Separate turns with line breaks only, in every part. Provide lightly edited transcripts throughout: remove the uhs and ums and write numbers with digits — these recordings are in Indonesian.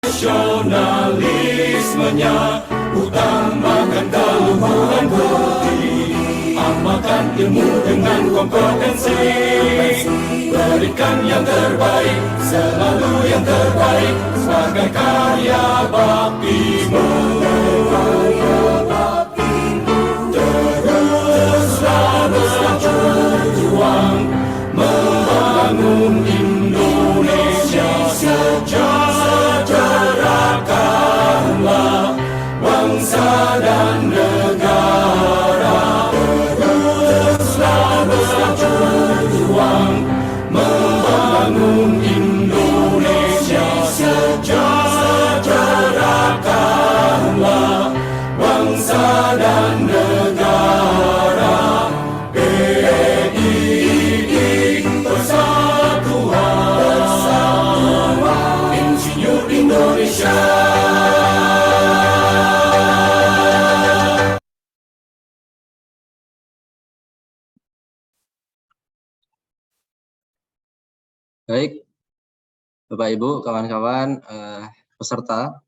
Nasionalismenya utamakan keluhuran budi, amalkan ilmu dengan kompetensi, berikan yang terbaik, selalu yang terbaik sebagai karya baktimu. Teruslah berjuang membangun Indonesia, sejahterakanlah bangsa dan negara. Teruslah berjuang membangun Indonesia, sejahterakanlah bangsa dan negara. PII Persatuan Insinyur Indonesia.
Baik, Bapak Ibu, kawan-kawan peserta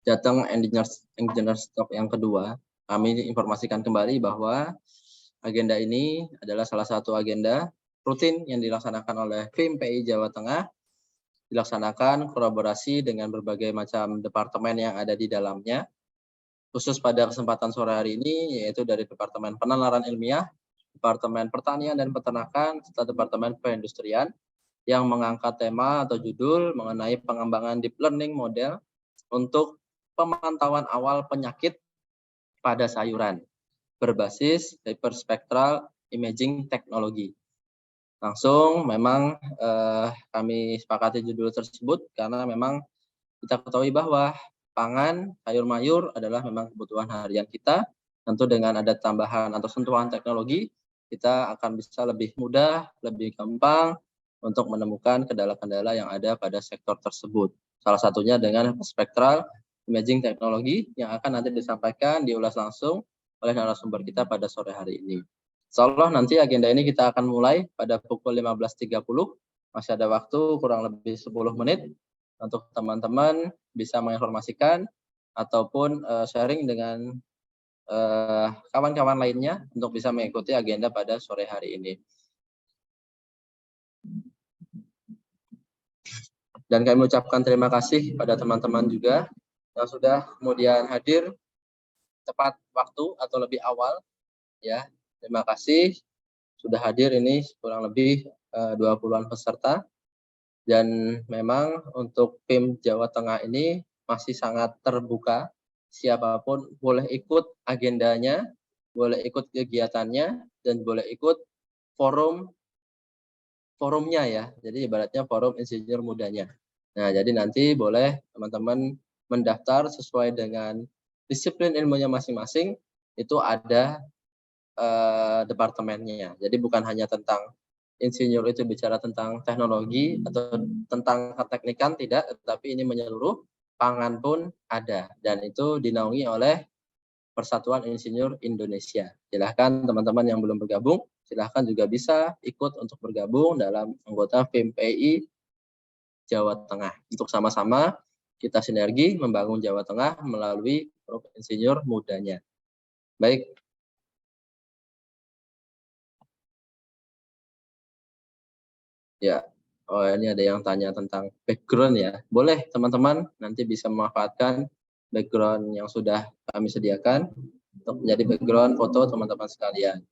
Jateng Engineers Talk yang kedua, kami informasikan kembali bahwa agenda ini adalah salah satu agenda rutin yang dilaksanakan oleh FIM PI Jawa Tengah, dilaksanakan kolaborasi dengan berbagai macam departemen yang ada di dalamnya. Khusus pada kesempatan sore hari ini, yaitu dari Departemen Penalaran Ilmiah, Departemen Pertanian dan Peternakan, serta Departemen Perindustrian, yang mengangkat tema atau judul mengenai pengembangan deep learning model untuk pemantauan awal penyakit pada sayuran berbasis hyperspectral imaging teknologi. Langsung memang kami sepakati judul tersebut karena memang kita ketahui bahwa pangan, sayur mayur adalah memang kebutuhan harian kita. Tentu dengan ada tambahan atau sentuhan teknologi, kita akan bisa lebih mudah, lebih gampang untuk menemukan kendala-kendala yang ada pada sektor tersebut. Salah satunya dengan spectral imaging teknologi yang akan nanti disampaikan, diulas langsung oleh narasumber kita pada sore hari ini. Insya Allah nanti agenda ini kita akan mulai pada pukul 15.30. Masih ada waktu kurang lebih 10 menit untuk teman-teman bisa menginformasikan ataupun sharing dengan kawan-kawan lainnya untuk bisa mengikuti agenda pada sore hari ini. Dan kami ucapkan terima kasih pada teman-teman juga yang sudah kemudian hadir tepat waktu atau lebih awal. Ya, terima kasih sudah hadir ini kurang lebih 20-an peserta. Dan memang untuk PIM Jawa Tengah ini masih sangat terbuka. Siapapun boleh ikut agendanya, boleh ikut kegiatannya, dan boleh ikut forumnya ya. Jadi ibaratnya forum insinyur mudanya. Nah, jadi nanti boleh teman-teman mendaftar sesuai dengan disiplin ilmunya masing-masing, itu ada departemennya. Jadi bukan hanya tentang insinyur itu bicara tentang teknologi atau tentang keteknikan, tidak, tetapi ini menyeluruh, pangan pun ada, dan itu dinaungi oleh Persatuan Insinyur Indonesia. Silahkan teman-teman yang belum bergabung, silahkan juga bisa ikut untuk bergabung dalam anggota FIM PI Jawa Tengah. Untuk sama-sama kita sinergi membangun Jawa Tengah melalui Prof. Insinyur mudanya. Baik. Ya, oh ini ada yang tanya tentang background ya. Boleh teman-teman nanti bisa memanfaatkan background yang sudah kami sediakan untuk menjadi background foto teman-teman sekalian.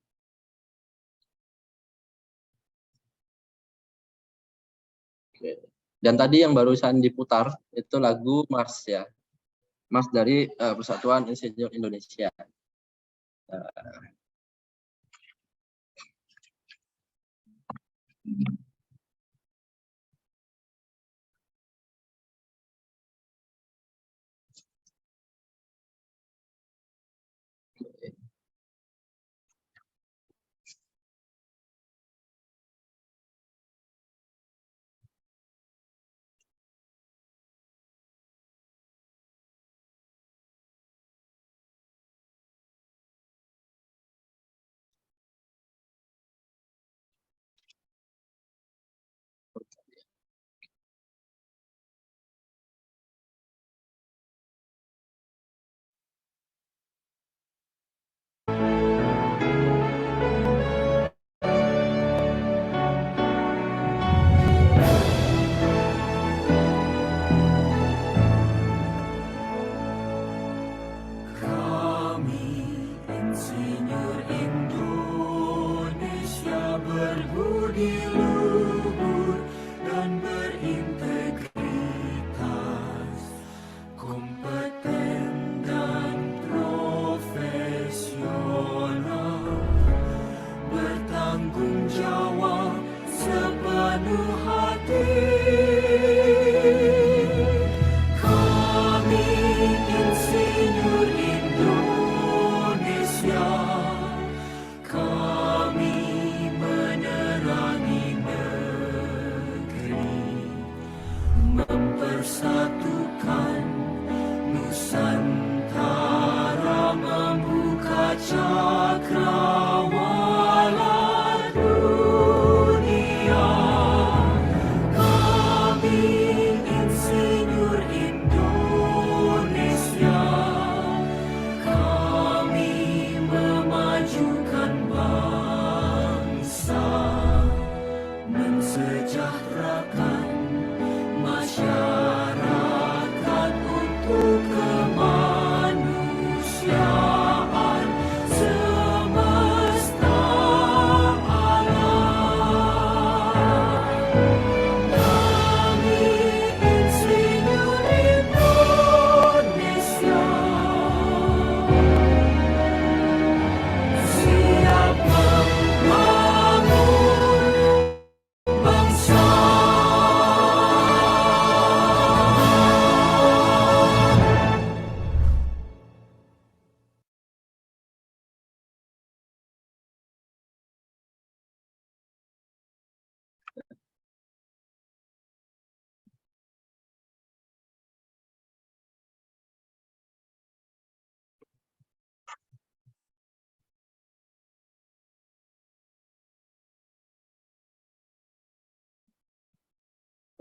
Oke. Dan tadi yang barusan diputar itu lagu Mars ya. Mars dari Persatuan Insinyur Indonesia.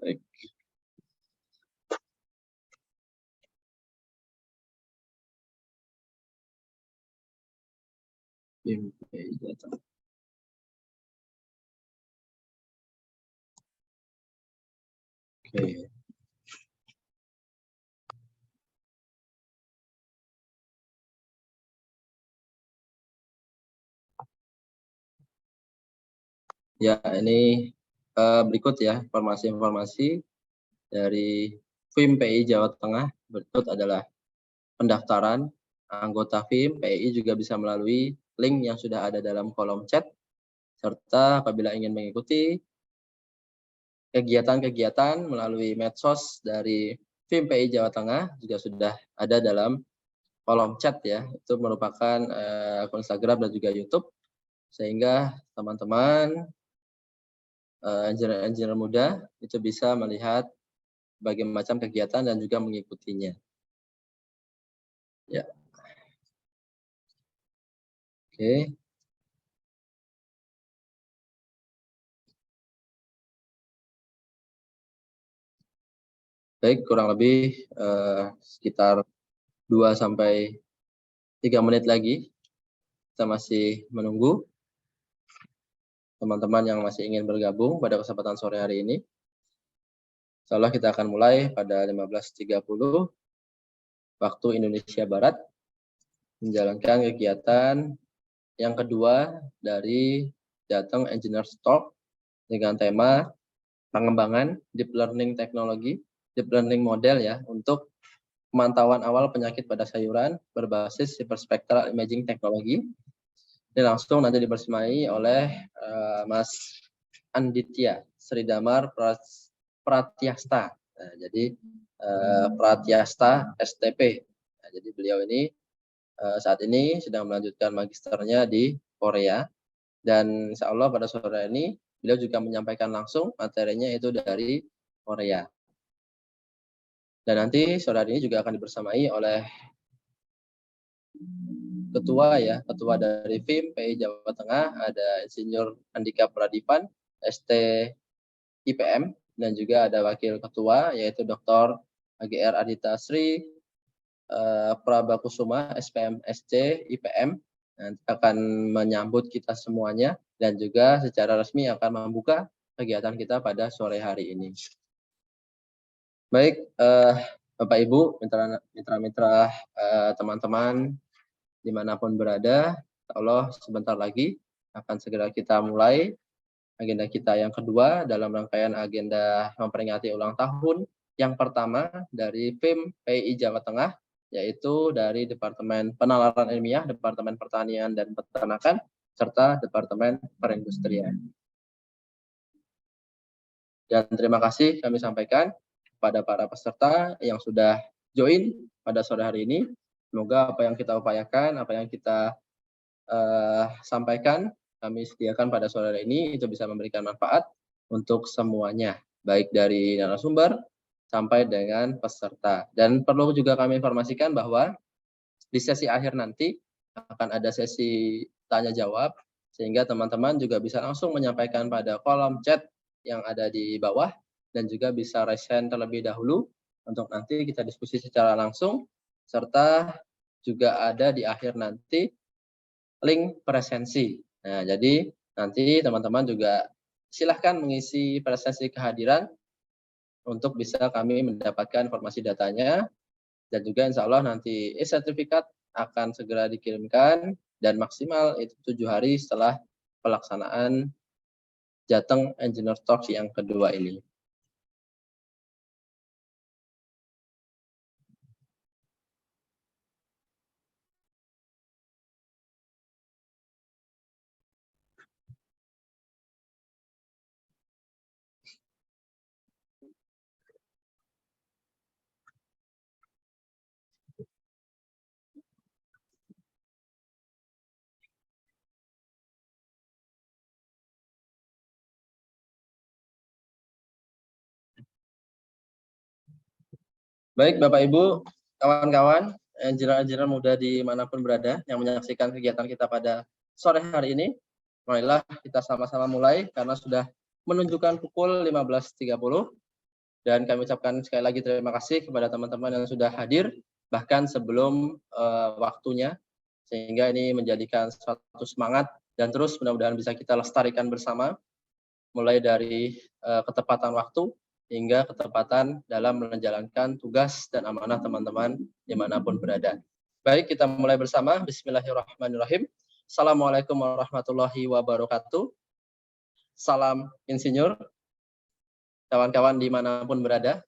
Baik. FIM PI Jateng. Oke. Ya, ini berikut ya informasi-informasi dari FIM PI Jawa Tengah. Berikut adalah pendaftaran anggota FIM PI juga bisa melalui link yang sudah ada dalam kolom chat, serta apabila ingin mengikuti kegiatan-kegiatan melalui medsos dari FIM PI Jawa Tengah juga sudah ada dalam kolom chat ya. Itu merupakan akun Instagram dan juga YouTube, sehingga teman-teman engineer muda itu bisa melihat berbagai macam kegiatan dan juga mengikutinya. Ya. Oke. Baik, kurang lebih sekitar 2 sampai 3 menit lagi. Kita masih menunggu teman-teman yang masih ingin bergabung pada kesempatan sore hari ini. Insyaallah kita akan mulai pada 15.30 waktu Indonesia Barat, menjalankan kegiatan yang kedua dari Jateng Engineers Talk dengan tema pengembangan deep learning teknologi, deep learning model ya, untuk pemantauan awal penyakit pada sayuran berbasis hyperspectral imaging teknologi. Ini langsung nanti dibersamai oleh Mas Anditya Sridamar Pratyasta. Nah, jadi Pratyasta STP. Nah, jadi beliau ini saat ini sedang melanjutkan magisternya di Korea, dan insya Allah pada sore ini beliau juga menyampaikan langsung materinya itu dari Korea. Dan nanti sore hari ini juga akan dibersamai oleh ketua dari FIM PI Jawa Tengah, ada Insinyur Andika Pradipan, ST IPM, dan juga ada wakil ketua yaitu Dr. AGR Adita Sri Prabakusuma, SPM SC IPM, nanti akan menyambut kita semuanya dan juga secara resmi akan membuka kegiatan kita pada sore hari ini. Baik, Bapak Ibu, mitra-mitra teman-teman dimanapun berada, Allah sebentar lagi akan segera kita mulai agenda kita yang kedua dalam rangkaian agenda memperingati ulang tahun yang pertama dari FIM PI Jawa Tengah, yaitu dari Departemen Penalaran Ilmiah, Departemen Pertanian dan Peternakan, serta Departemen Perindustrian. Dan terima kasih kami sampaikan kepada para peserta yang sudah join pada sore hari ini. Semoga apa yang kita upayakan, apa yang kita sampaikan, kami sediakan pada sore hari ini itu bisa memberikan manfaat untuk semuanya, baik dari narasumber sampai dengan peserta. Dan perlu juga kami informasikan bahwa di sesi akhir nanti akan ada sesi tanya jawab, sehingga teman-teman juga bisa langsung menyampaikan pada kolom chat yang ada di bawah, dan juga bisa raise hand terlebih dahulu untuk nanti kita diskusi secara langsung, serta juga ada di akhir nanti link presensi. Nah, jadi nanti teman-teman juga silahkan mengisi presensi kehadiran untuk bisa kami mendapatkan informasi datanya, dan juga insya Allah nanti sertifikat akan segera dikirimkan dan maksimal itu 7 hari setelah pelaksanaan Jateng Engineer Talks yang kedua ini. Baik Bapak Ibu, kawan-kawan, engineer-engineer muda dimanapun berada yang menyaksikan kegiatan kita pada sore hari ini, marilah kita sama-sama mulai karena sudah menunjukkan pukul 15.30. Dan kami ucapkan sekali lagi terima kasih kepada teman-teman yang sudah hadir, bahkan sebelum waktunya, sehingga ini menjadikan suatu semangat dan terus mudah-mudahan bisa kita lestarikan bersama, mulai dari ketepatan waktu hingga ketepatan dalam menjalankan tugas dan amanah teman-teman dimanapun berada. Baik, kita mulai bersama. Bismillahirrahmanirrahim. Assalamualaikum warahmatullahi wabarakatuh. Salam insinyur, kawan-kawan dimanapun berada.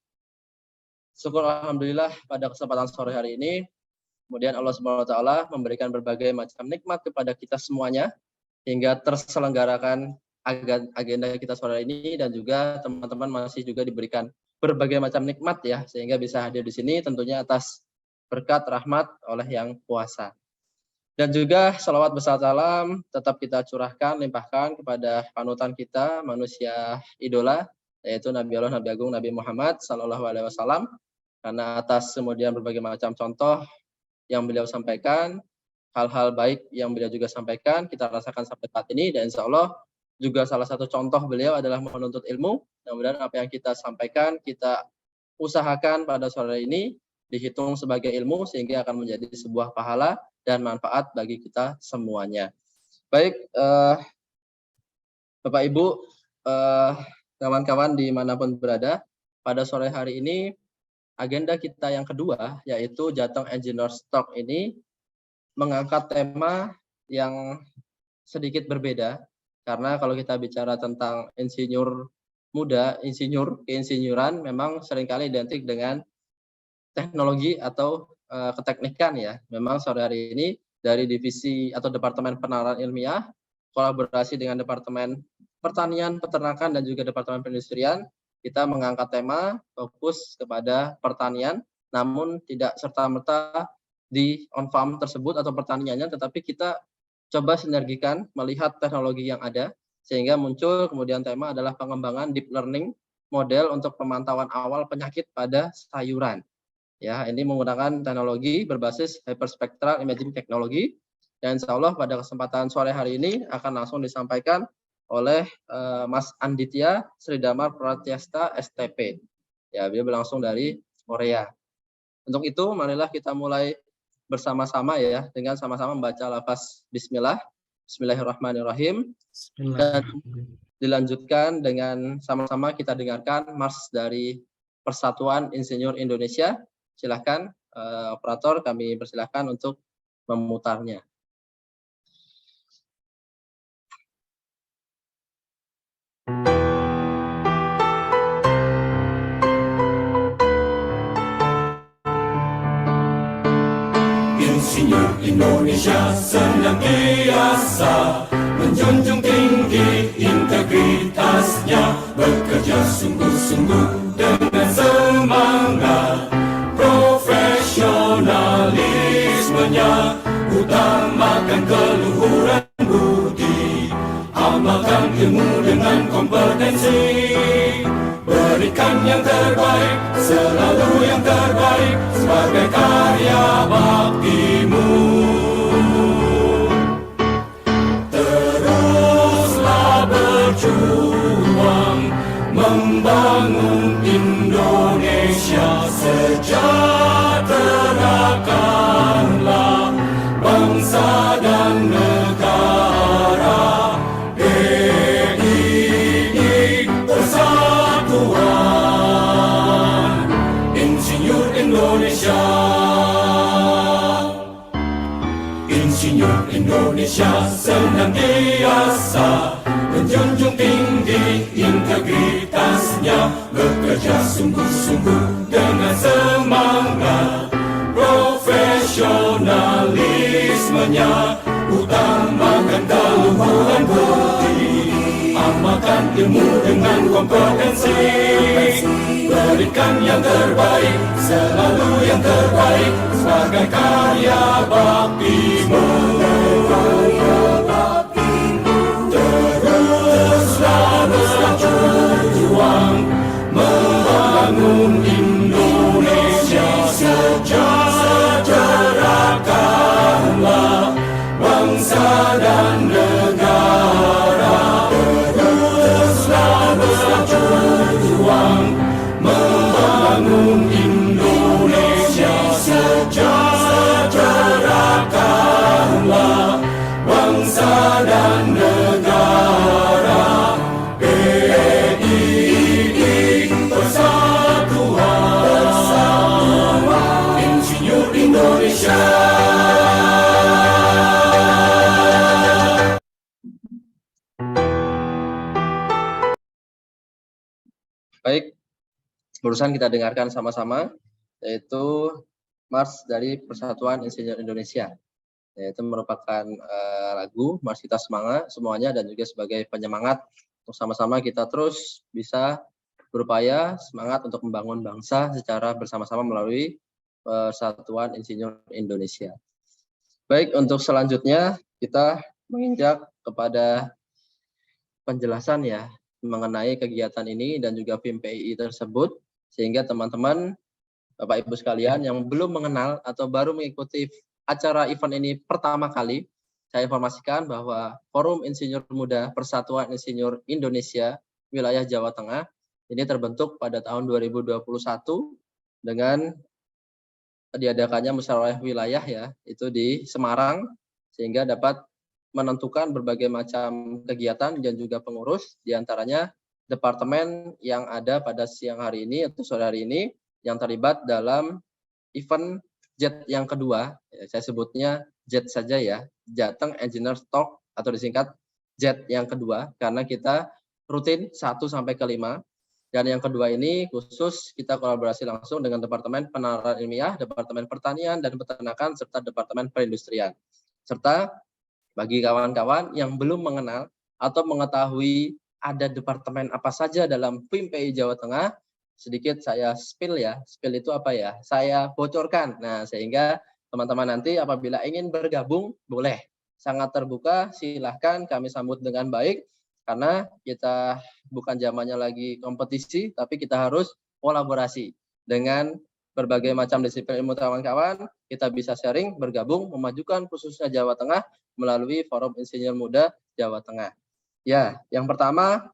Syukur alhamdulillah pada kesempatan sore hari ini, kemudian Allah SWT memberikan berbagai macam nikmat kepada kita semuanya, hingga terselenggarakan agenda kita sore ini, dan juga teman-teman masih juga diberikan berbagai macam nikmat ya, sehingga bisa hadir di sini tentunya atas berkat rahmat oleh yang kuasa. Dan juga salawat besar salam tetap kita curahkan, limpahkan kepada panutan kita, manusia idola, yaitu Nabi Allah, Nabi Agung, Nabi Muhammad Sallallahu Alaihi Wasallam, karena atas kemudian berbagai macam contoh yang beliau sampaikan, hal-hal baik yang beliau juga sampaikan, kita rasakan sampai saat ini, dan insya Allah juga salah satu contoh beliau adalah menuntut ilmu. Mudah-mudahan apa yang kita sampaikan, kita usahakan pada sore ini, dihitung sebagai ilmu, sehingga akan menjadi sebuah pahala dan manfaat bagi kita semuanya. Baik, Bapak Ibu, kawan-kawan dimanapun berada, pada sore hari ini agenda kita yang kedua, yaitu Jateng Engineers Talk ini mengangkat tema yang sedikit berbeda, karena kalau kita bicara tentang insinyur muda, keinsinyuran memang seringkali identik dengan teknologi atau keteknikan ya. Memang sore hari ini dari divisi atau Departemen Penanaman Ilmiah kolaborasi dengan Departemen Pertanian, Peternakan, dan juga Departemen Perindustrian, kita mengangkat tema fokus kepada pertanian, namun tidak serta-merta di on-farm tersebut atau pertaniannya, tetapi kita coba sinergikan melihat teknologi yang ada, sehingga muncul kemudian tema adalah pengembangan deep learning model untuk pemantauan awal penyakit pada sayuran. Ya, ini menggunakan teknologi berbasis hyperspectral imaging technology, dan insya Allah pada kesempatan sore hari ini akan langsung disampaikan oleh Mas Anditya Sridamar Pratyasta STP. Ya, beliau berlangsung dari Korea. Untuk itu, marilah kita mulai bersama-sama ya, dengan sama-sama membaca lafaz Bismillah, Bismillahirrahmanirrahim, dan dilanjutkan dengan sama-sama kita dengarkan mars dari Persatuan Insinyur Indonesia. Silahkan operator, kami persilahkan untuk memutarnya.
Insinyur Indonesia senantiasa menjunjung tinggi integritasnya, bekerja sungguh-sungguh dengan semangat, profesionalismenya, utamakan keluhuran budi, amalkan ilmu dengan kompetensi, berikan yang terbaik, selalu yang terbaik sebagai karya baktimu. Teruslah berjuang membangun Indonesia, sejahterakanlah bangsa dan negara. PII Persatuan Insinyur Indonesia. Insinyur Indonesia senantiasa menjunjung tinggi integritasnya, bekerja sungguh-sungguh dengan semangat, profesionalismenya, utamakan keluhuran budi, amalkan ilmu dengan kompetensi, berikan yang terbaik, selalu yang terbaik sebagai karya baktimu. Teruslah berjuang membangun Indonesia, sejahterakanlah bangsa dan negara. Teruslah berjuang sejahterakanlah bangsa dan negara. PII Persatuan Insinyur Indonesia.
Baik, barusan kita dengarkan sama-sama, yaitu Mars dari Persatuan Insinyur Indonesia, yaitu merupakan lagu Mars Kita semuanya, dan juga sebagai penyemangat untuk sama-sama kita terus bisa berupaya semangat untuk membangun bangsa secara bersama-sama melalui Persatuan Insinyur Indonesia. Baik, untuk selanjutnya kita menginjak kepada penjelasan ya mengenai kegiatan ini dan juga PIM PII tersebut, sehingga teman-teman Bapak Ibu sekalian yang belum mengenal atau baru mengikuti acara event ini pertama kali, saya informasikan bahwa Forum Insinyur Muda Persatuan Insinyur Indonesia wilayah Jawa Tengah ini terbentuk pada tahun 2021 dengan diadakannya musyawarah wilayah ya, itu di Semarang, sehingga dapat menentukan berbagai macam kegiatan dan juga pengurus, diantaranya departemen yang ada pada siang hari ini atau sore hari ini yang terlibat dalam event JET yang kedua, saya sebutnya JET saja ya, Jateng Engineers Talk atau disingkat JET yang kedua, karena kita rutin 1 sampai ke 5. Dan yang kedua ini khusus kita kolaborasi langsung dengan Departemen Penalaran Ilmiah, Departemen Pertanian dan Peternakan, serta Departemen Perindustrian. Serta bagi kawan-kawan yang belum mengenal atau mengetahui ada departemen apa saja dalam PIM PII Jawa Tengah, sedikit saya spill ya. Spill itu apa ya? Saya bocorkan. Nah, sehingga teman-teman nanti apabila ingin bergabung, boleh. Sangat terbuka, silahkan kami sambut dengan baik. Karena kita bukan zamannya lagi kompetisi, tapi kita harus kolaborasi dengan berbagai macam disiplin ilmu kawan-kawan. Kita bisa sharing, bergabung, memajukan khususnya Jawa Tengah melalui Forum Insinyur Muda Jawa Tengah. Ya, yang pertama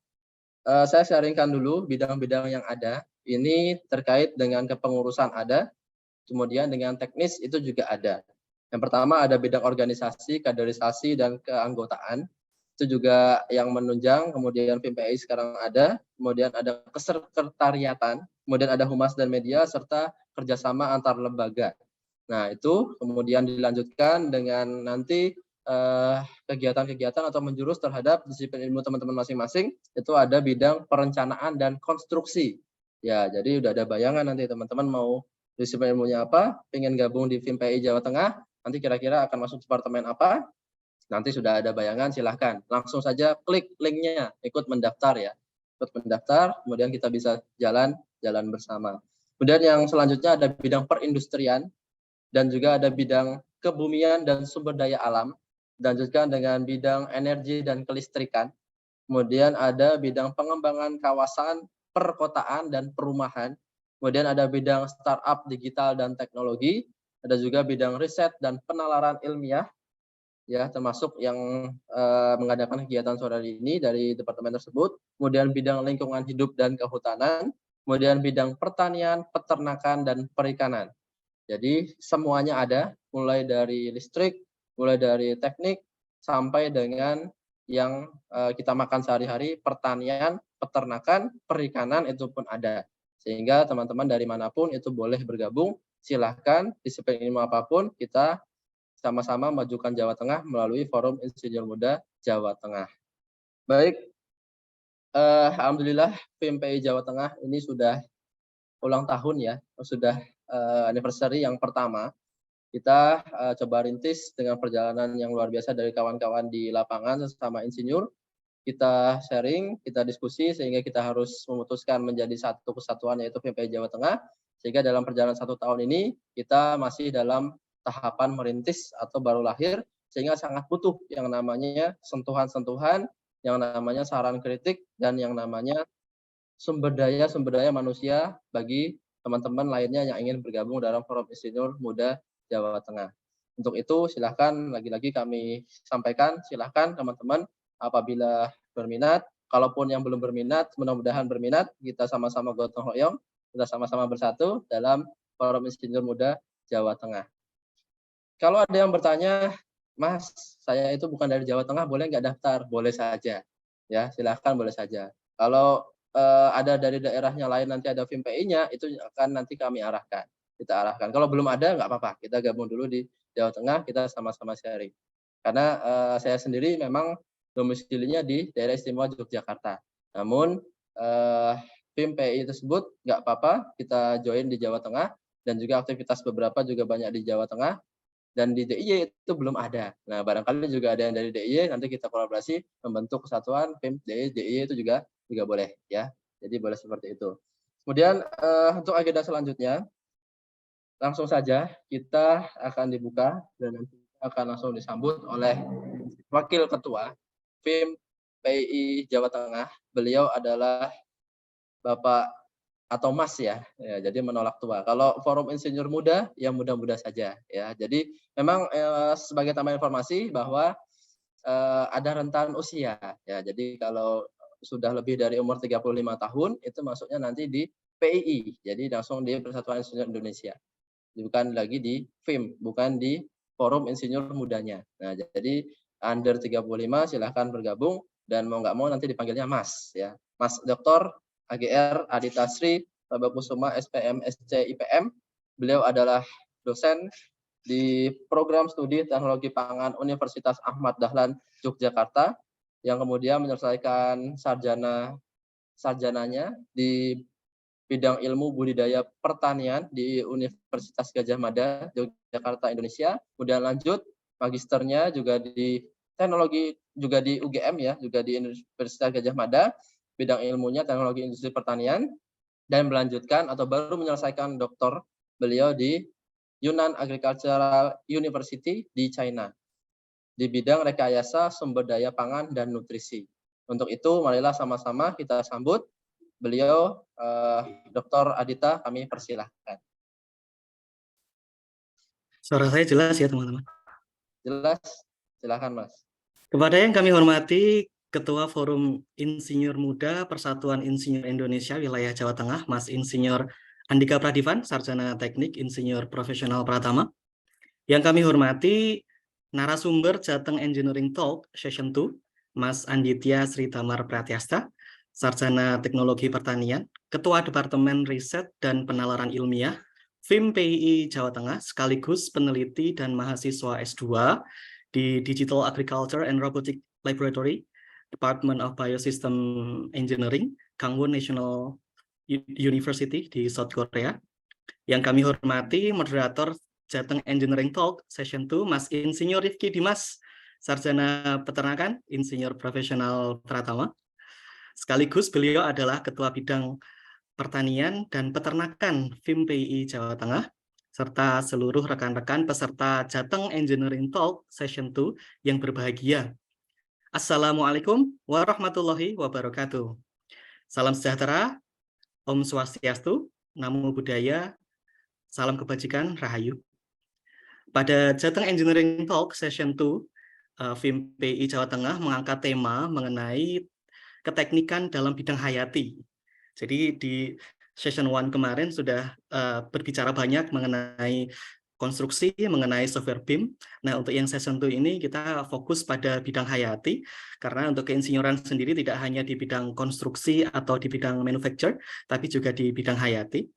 saya sharingkan dulu bidang-bidang yang ada. Ini terkait dengan kepengurusan ada, kemudian dengan teknis itu juga ada. Yang pertama ada bidang organisasi, kaderisasi, dan keanggotaan. Itu juga yang menunjang, kemudian PIM PII sekarang ada, kemudian ada kesekretariatan, kemudian ada humas dan media, serta kerjasama antar lembaga. Nah, itu kemudian dilanjutkan dengan nanti kegiatan-kegiatan atau menjurus terhadap disiplin ilmu teman-teman masing-masing, itu ada bidang perencanaan dan konstruksi. Ya, jadi udah ada bayangan nanti teman-teman mau disiplin ilmunya apa, ingin gabung di PIM PII Jawa Tengah, nanti kira-kira akan masuk departemen apa, nanti sudah ada bayangan, silahkan. Langsung saja klik linknya, ikut mendaftar ya. Ikut mendaftar, kemudian kita bisa jalan bersama. Kemudian yang selanjutnya ada bidang perindustrian, dan juga ada bidang kebumian dan sumber daya alam, dilanjutkan dengan bidang energi dan kelistrikan. Kemudian ada bidang pengembangan kawasan, perkotaan, dan perumahan. Kemudian ada bidang startup digital dan teknologi. Ada juga bidang riset dan penalaran ilmiah, ya, termasuk yang mengadakan kegiatan sore hari ini dari departemen tersebut. Kemudian bidang lingkungan hidup dan kehutanan. Kemudian bidang pertanian, peternakan, dan perikanan. Jadi semuanya ada, mulai dari listrik, mulai dari teknik, sampai dengan yang kita makan sehari-hari, pertanian, peternakan, perikanan, itu pun ada. Sehingga teman-teman dari manapun itu boleh bergabung, silahkan disiplin ilmu apapun, kita sama-sama majukan Jawa Tengah melalui Forum Insinyur Muda Jawa Tengah. Baik, alhamdulillah PIM PII Jawa Tengah ini sudah ulang tahun ya, sudah anniversary yang pertama. Kita coba rintis dengan perjalanan yang luar biasa dari kawan-kawan di lapangan sesama insinyur. Kita sharing, kita diskusi, sehingga kita harus memutuskan menjadi satu kesatuan, yaitu PIM PII Jawa Tengah. Sehingga dalam perjalanan 1 tahun ini, kita masih dalam tahapan merintis atau baru lahir, sehingga sangat butuh yang namanya sentuhan-sentuhan, yang namanya saran kritik, dan yang namanya sumber daya manusia bagi teman-teman lainnya yang ingin bergabung dalam Forum Insinyur Muda Jawa Tengah. Untuk itu silahkan, lagi-lagi kami sampaikan, silahkan teman-teman apabila berminat, kalaupun yang belum berminat, mudah-mudahan berminat, kita sama-sama gotong royong, kita sama-sama bersatu dalam Forum Insinyur Muda Jawa Tengah. Kalau ada yang bertanya, Mas, saya itu bukan dari Jawa Tengah, boleh nggak daftar? Boleh saja, ya silahkan boleh saja. Kalau ada dari daerahnya lain nanti ada FIMPI-nya, itu akan nanti kami arahkan, kita arahkan. Kalau belum ada nggak apa-apa, kita gabung dulu di Jawa Tengah, kita sama-sama sharing. Karena saya sendiri memang domisilinya di daerah istimewa Yogyakarta. Namun FIMPI tersebut nggak apa-apa, kita join di Jawa Tengah, dan juga aktivitas beberapa juga banyak di Jawa Tengah. Dan di DIY itu belum ada. Nah, barangkali juga ada yang dari DIY, nanti kita kolaborasi membentuk kesatuan PIM DIY itu juga boleh ya. Jadi boleh seperti itu. Kemudian untuk agenda selanjutnya, langsung saja kita akan dibuka dan nanti akan langsung disambut oleh Wakil Ketua PIM PII Jawa Tengah. Beliau adalah Bapak atau Mas ya, jadi menolak tua. Kalau forum insinyur muda, ya muda-muda saja ya. Jadi memang sebagai tambahan informasi bahwa ada rentan usia ya. Jadi kalau sudah lebih dari umur 35 tahun itu masuknya nanti di PII. Jadi langsung di Persatuan Insinyur Indonesia. Bukan lagi di FIM, bukan di forum insinyur mudanya. Nah, jadi under 35 silahkan bergabung dan mau nggak mau nanti dipanggilnya Mas ya. Mas Dr. AGR Adita Sri Babakusuma SPM SC IPM. Beliau adalah dosen di program studi teknologi pangan Universitas Ahmad Dahlan Yogyakarta yang kemudian menyelesaikan sarjananya di bidang ilmu budidaya pertanian di Universitas Gadjah Mada Yogyakarta Indonesia. Kemudian lanjut magisternya juga di teknologi juga di UGM ya, juga di Universitas Gadjah Mada, bidang ilmunya teknologi industri pertanian, dan melanjutkan atau baru menyelesaikan doktor beliau di Yunnan Agricultural University di China di bidang rekayasa sumber daya pangan dan nutrisi. Untuk itu marilah sama-sama kita sambut beliau Dr. Adita, kami persilahkan.
Suara saya jelas ya teman-teman?
Jelas, silakan Mas.
Kepada yang kami hormati Ketua Forum Insinyur Muda Persatuan Insinyur Indonesia Wilayah Jawa Tengah, Mas Insinyur Andika Pradivan, Sarjana Teknik Insinyur Profesional Pratama. Yang kami hormati narasumber Jateng Engineering Talk Session 2, Mas Anditya Sri Tamar Pratyasta, Sarjana Teknologi Pertanian, Ketua Departemen Riset dan Penalaran Ilmiah, FIM PII Jawa Tengah, sekaligus peneliti dan mahasiswa S2 di Digital Agriculture and Robotic Laboratory, Department of Biosystem Engineering, Gangwon National University di South Korea. Yang kami hormati moderator Jateng Engineering Talk Session 2, Mas Insinyur Rifki Dimas, Sarjana Peternakan, Insinyur Profesional Pratama. Sekaligus beliau adalah Ketua Bidang Pertanian dan Peternakan FIM PII Jawa Tengah, serta seluruh rekan-rekan peserta Jateng Engineering Talk Session 2 yang berbahagia. Assalamualaikum warahmatullahi wabarakatuh. Salam sejahtera, Om Swastiastu, Namo Buddhaya, salam kebajikan, Rahayu. Pada Jateng Engineering Talk Session 2, FIM PII Jawa Tengah mengangkat tema mengenai keteknikan dalam bidang hayati. Jadi di Session 1 kemarin sudah berbicara banyak mengenai konstruksi, mengenai software BIM. Nah, untuk yang Session 2 ini kita fokus pada bidang hayati, karena untuk keinsinyuran sendiri tidak hanya di bidang konstruksi atau di bidang manufacture, tapi juga di bidang hayati.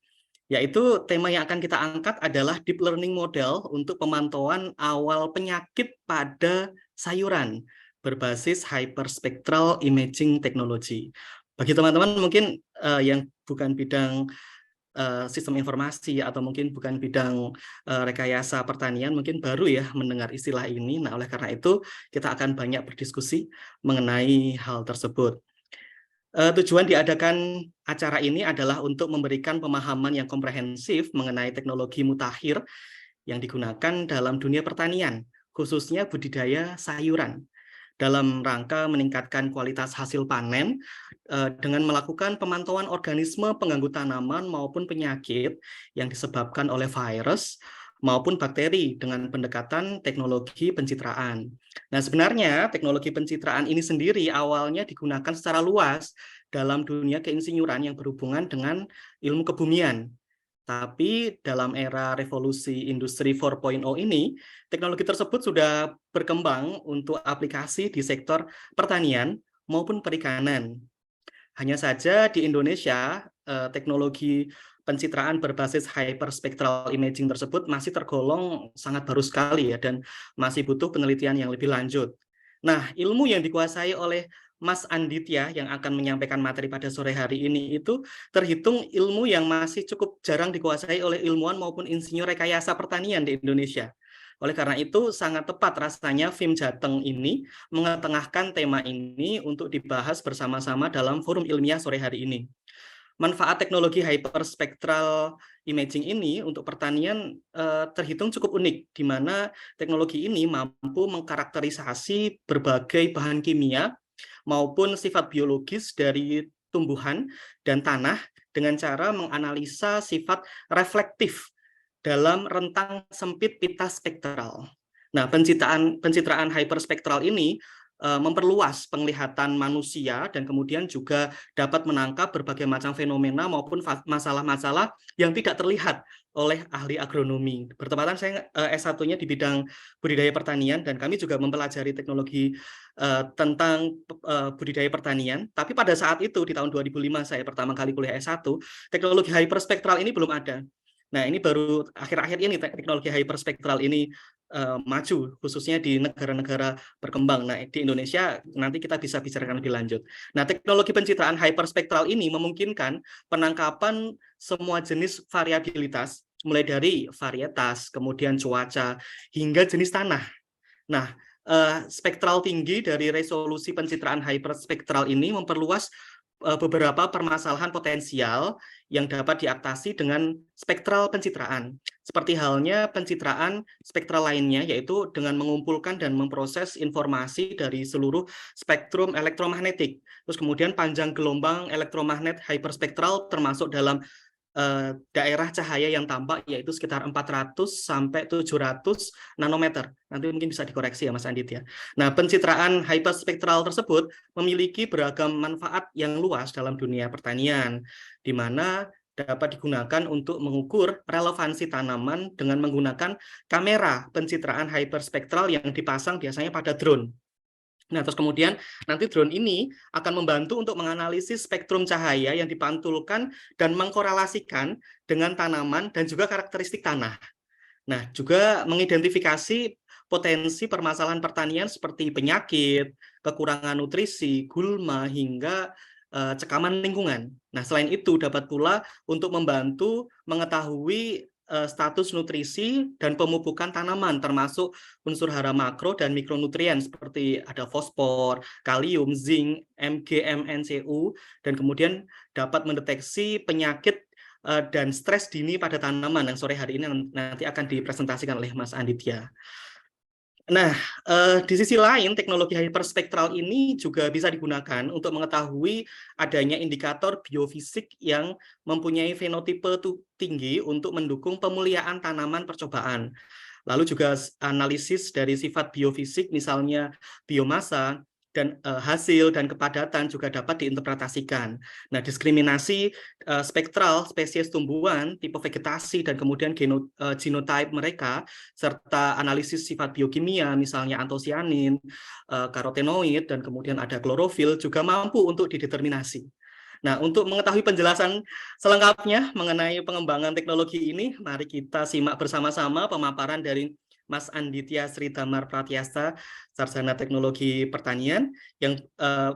Yaitu tema yang akan kita angkat adalah deep learning model untuk pemantauan awal penyakit pada sayuran berbasis hyperspectral imaging technology. Bagi teman-teman mungkin yang bukan bidang sistem informasi atau mungkin bukan bidang rekayasa pertanian, mungkin baru ya mendengar istilah ini. Nah, oleh karena itu kita akan banyak berdiskusi mengenai hal tersebut. Tujuan diadakan acara ini adalah untuk memberikan pemahaman yang komprehensif mengenai teknologi mutakhir yang digunakan dalam dunia pertanian, khususnya budidaya sayuran, dalam rangka meningkatkan kualitas hasil panen dengan melakukan pemantauan organisme pengganggu tanaman maupun penyakit yang disebabkan oleh virus maupun bakteri dengan pendekatan teknologi pencitraan. Nah, sebenarnya teknologi pencitraan ini sendiri awalnya digunakan secara luas dalam dunia keinsinyuran yang berhubungan dengan ilmu kebumian. Tapi dalam era revolusi industri 4.0 ini, teknologi tersebut sudah berkembang untuk aplikasi di sektor pertanian maupun perikanan. Hanya saja di Indonesia, teknologi pencitraan berbasis hyperspectral imaging tersebut masih tergolong sangat baru sekali ya, dan masih butuh penelitian yang lebih lanjut. Nah, ilmu yang dikuasai oleh Mas Anditya yang akan menyampaikan materi pada sore hari ini itu terhitung ilmu yang masih cukup jarang dikuasai oleh ilmuwan maupun insinyur rekayasa pertanian di Indonesia. Oleh karena itu, sangat tepat rasanya FIM Jateng ini mengetengahkan tema ini untuk dibahas bersama-sama dalam forum ilmiah sore hari ini. Manfaat teknologi hyperspectral imaging ini untuk pertanian terhitung cukup unik, di mana teknologi ini mampu mengkarakterisasi berbagai bahan kimia maupun sifat biologis dari tumbuhan dan tanah dengan cara menganalisa sifat reflektif dalam rentang sempit pita spektral. Nah, pencitraan hyperspektral ini memperluas penglihatan manusia dan kemudian juga dapat menangkap berbagai macam fenomena maupun masalah-masalah yang tidak terlihat oleh ahli agronomi. Bertepatan saya S1-nya di bidang budidaya pertanian dan kami juga mempelajari teknologi tentang budidaya pertanian. Tapi pada saat itu di tahun 2005 saya pertama kali kuliah S1, teknologi hyperspektral ini belum ada. Nah, ini baru akhir-akhir ini teknologi hyperspektral ini maju, khususnya di negara-negara berkembang. Nah, di Indonesia nanti kita bisa bicarakan lebih lanjut. Nah, teknologi pencitraan hyperspektral ini memungkinkan penangkapan semua jenis variabilitas, mulai dari varietas, kemudian cuaca, hingga jenis tanah. Nah, spektral tinggi dari resolusi pencitraan hyperspektral ini memperluas beberapa permasalahan potensial yang dapat diatasi dengan spektral pencitraan. Seperti halnya pencitraan spektral lainnya, yaitu dengan mengumpulkan dan memproses informasi dari seluruh spektrum elektromagnetik. Terus kemudian panjang gelombang elektromagnet hyperspektral termasuk dalam daerah cahaya yang tampak, yaitu sekitar 400 sampai 700 nanometer. Nanti mungkin bisa dikoreksi ya Mas Andit ya. Nah, pencitraan hyperspektral tersebut memiliki beragam manfaat yang luas dalam dunia pertanian, di mana dapat digunakan untuk mengukur relevansi tanaman dengan menggunakan kamera pencitraan hyperspektral yang dipasang biasanya pada drone. Nah, terus kemudian nanti drone ini akan membantu untuk menganalisis spektrum cahaya yang dipantulkan dan mengkorelasikan dengan tanaman dan juga karakteristik tanah. Nah, juga mengidentifikasi potensi permasalahan pertanian seperti penyakit, kekurangan nutrisi, gulma, hingga cekaman lingkungan. Nah, selain itu dapat pula untuk membantu mengetahui status nutrisi dan pemupukan tanaman, termasuk unsur hara makro dan mikronutrien seperti ada fosfor, kalium, zinc, Mg, MnCu, dan kemudian dapat mendeteksi penyakit dan stres dini pada tanaman yang sore hari ini nanti akan dipresentasikan oleh Mas Anditya. Nah, di sisi lain, teknologi hyperspektral ini juga bisa digunakan untuk mengetahui adanya indikator biofisik yang mempunyai fenotipe tinggi untuk mendukung pemuliaan tanaman percobaan. Lalu juga analisis dari sifat biofisik, misalnya biomasa, dan hasil dan kepadatan juga dapat diinterpretasikan. Nah, diskriminasi spektral spesies tumbuhan, tipe vegetasi, dan kemudian genotype mereka, serta analisis sifat biokimia, misalnya antosianin, karotenoid, dan kemudian ada klorofil, juga mampu untuk dideterminasi. Nah, untuk mengetahui penjelasan selengkapnya mengenai pengembangan teknologi ini, mari kita simak bersama-sama pemaparan dari Mas Anditya Sri Damar Pratyasa, Sarjana Teknologi Pertanian, yang